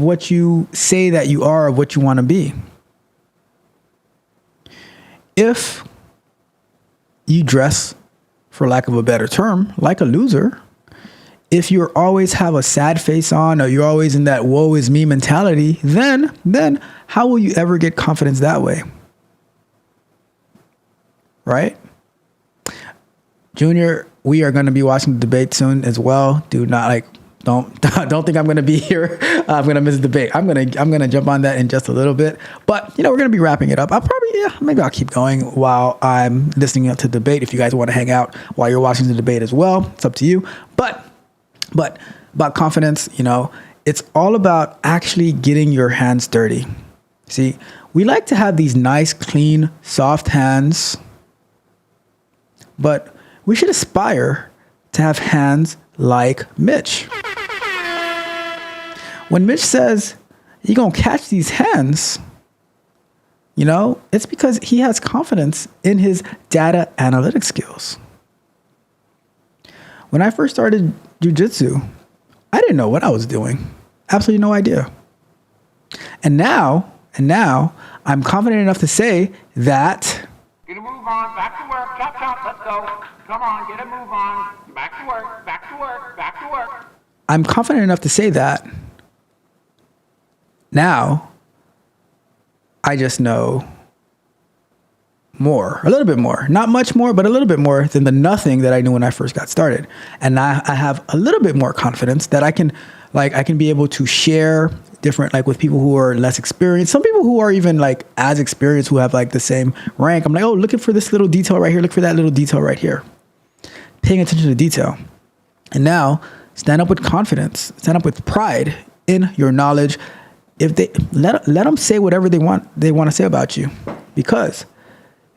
what you say that you are, of what you want to be. If you dress, for lack of a better term, like a loser, if you always have a sad face on, or you're always in that woe is me mentality, then how will you ever get confidence that way? Right? Junior, we are going to be watching the debate soon as well. Do not don't think I'm going to be here. I'm going to miss the debate. I'm going to jump on that in just a little bit. But, we're going to be wrapping it up. Maybe I'll keep going while I'm listening to the debate. If you guys want to hang out while you're watching the debate as well, it's up to you. But about confidence, it's all about actually getting your hands dirty. See, we like to have these nice, clean, soft hands, but we should aspire to have hands like Mitch. When Mitch says you're going to catch these hands, it's because he has confidence in his data analytics skills. when I first started jiu-jitsu, I didn't know what I was doing. Absolutely no idea. And now I'm confident enough to say that. Get a move on, back to work, chop chop, let's go. Come on, get a move on. Back to work, back to work, back to work. I'm confident enough to say that now I just know more, a little bit more, not much more, but a little bit more than the nothing that I knew when I first got started. And I have a little bit more confidence that I can be able to share different, like with people who are less experienced, some people who are even like as experienced, who have like the same rank. I'm like, oh, looking for this little detail right here. Look for that little detail right here. Paying attention to detail. And now stand up with confidence, stand up with pride in your knowledge. If they let them say whatever they want to say about you, because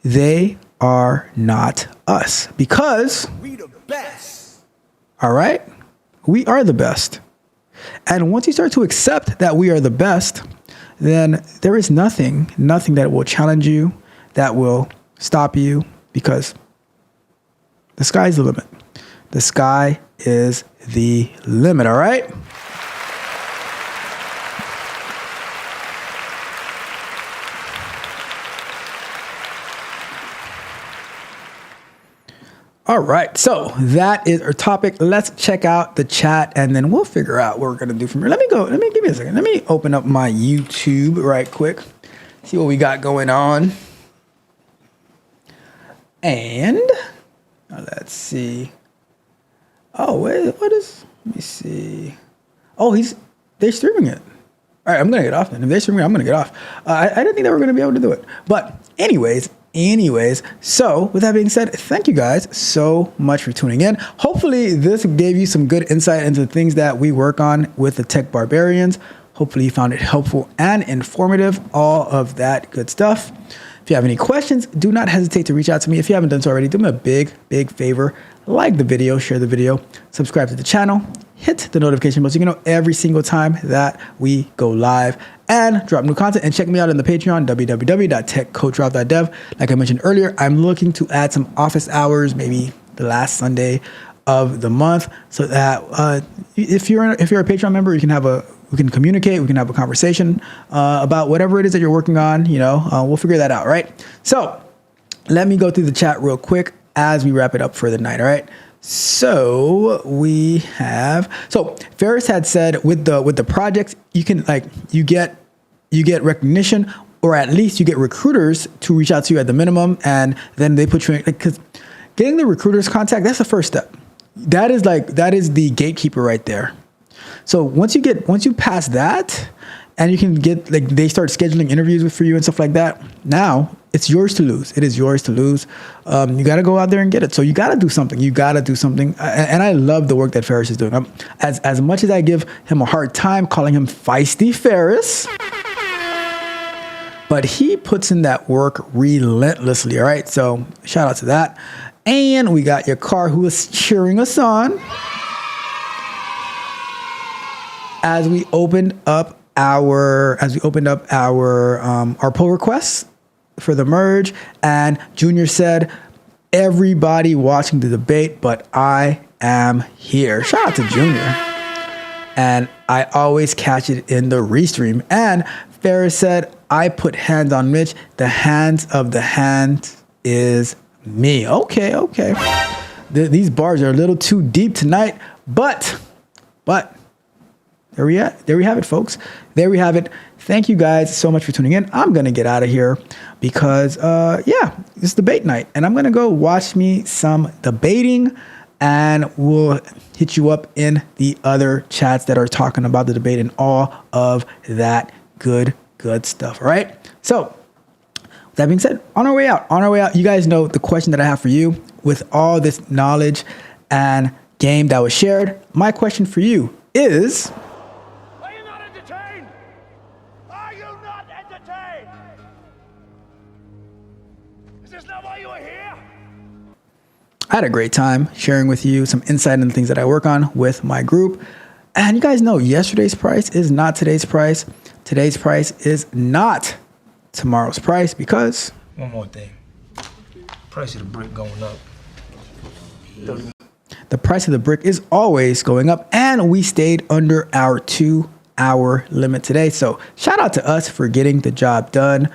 they are not us. Because We the best. all right, we are the best. And once you start to accept that we are the best, then there is nothing that will challenge you, that will stop you, because the sky's the limit. The sky is the limit, all right? All right, so that is our topic. Let's check out the chat, and then we'll figure out what we're gonna do from here. Let me give me a second. Let me open up my YouTube right quick, see what we got going on. And let's see. Oh, wait, what is, let me see. Oh, they're streaming it. All right, I'm gonna get off then. If they're streaming it, I'm gonna get off. I didn't think they were gonna be able to do it. But anyways, so with that being said, thank you guys so much for tuning in. Hopefully this gave you some good insight into the things that we work on with the Tech Barbarians. Hopefully you found it helpful and informative, all of that good stuff. If you have any questions, do not hesitate to reach out to me. If you haven't done so already, do me a big favor. Like the video, share the video, subscribe to the channel, hit the notification bell so you can know every single time that we go live and drop new content. And check me out on the Patreon, www.techcoachralph.dev. Like I mentioned earlier, I'm looking to add some office hours, maybe the last Sunday of the month, so that if you're a Patreon member, we can communicate, we can have a conversation about whatever it is that you're working on. We'll figure that out, right? So let me go through the chat real quick as we wrap it up for the night. All right. So Ferris had said with the projects, you can you get recognition, or at least you get recruiters to reach out to you at the minimum, and then they put you in, because getting the recruiter's contact, that's the first step. That is the gatekeeper right there. So once you pass that, and you can get, they start scheduling interviews for you and stuff like that, now it's yours to lose. It is yours to lose. You got to go out there and get it. So you got to do something. And I love the work that Ferris is doing. As much as I give him a hard time calling him Feisty Ferris, but he puts in that work relentlessly. All right. So shout out to that. And we got your car, who is cheering us on as we opened up our pull requests for the merge. And Junior said, everybody watching the debate, but I am here. Shout out to Junior. And I always catch it in the restream. And Ferris said, I put hands on Mitch. The hands of the hand is me. Okay. These bars are a little too deep tonight, but there we have it, folks. There we have it. Thank you guys so much for tuning in. I'm going to get out of here because, it's debate night. And I'm going to go watch me some debating, and we'll hit you up in the other chats that are talking about the debate and all of that good stuff. All right. So with that being said, on our way out, you guys know the question that I have for you with all this knowledge and game that was shared. My question for you is, Are you not entertained? Are you not entertained? Is this not why you are here? I had a great time sharing with you some insight into things that I work on with my group. And you guys know yesterday's price is not today's price. Today's price is not tomorrow's price, because one more thing. Price of the brick going up. the price of the brick is always going up, and we stayed under our 2-hour limit today. So shout out to us for getting the job done.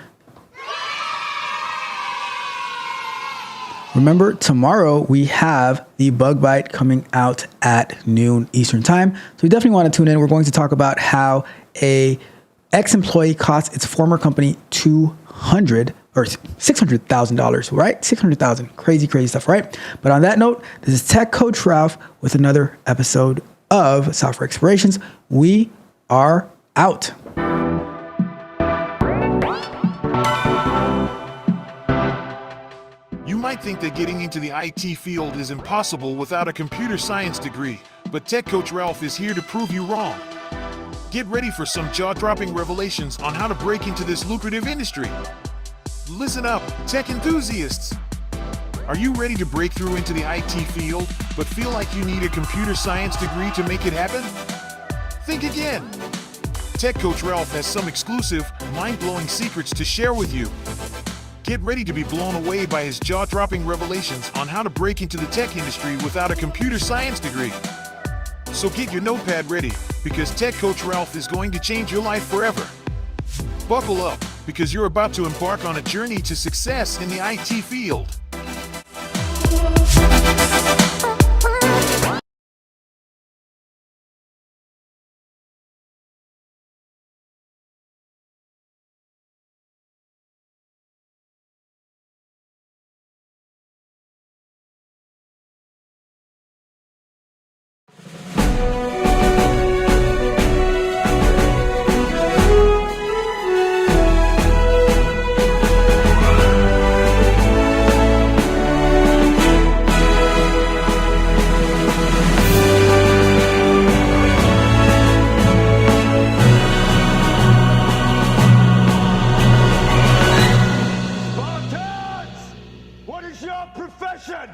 Remember, tomorrow we have the Bug Bite coming out at noon Eastern time. So we definitely want to tune in. We're going to talk about how a ex-employee cost its former company $200,000 or $600,000, right? 600,000, crazy stuff, right? But on that note, this is Tech Coach Ralph with another episode of Software Explorations. We are out. You might think that getting into the IT field is impossible without a computer science degree, but Tech Coach Ralph is here to prove you wrong. Get ready for some jaw-dropping revelations on how to break into this lucrative industry. Listen up, tech enthusiasts! Are you ready to break through into the IT field, but feel like you need a computer science degree to make it happen? Think again. Tech Coach Ralph has some exclusive, mind-blowing secrets to share with you. Get ready to be blown away by his jaw-dropping revelations on how to break into the tech industry without a computer science degree. So get your notepad ready, because Tech Coach Ralph is going to change your life forever. Buckle up, because you're about to embark on a journey to success in the IT field. Spartans! What is your profession?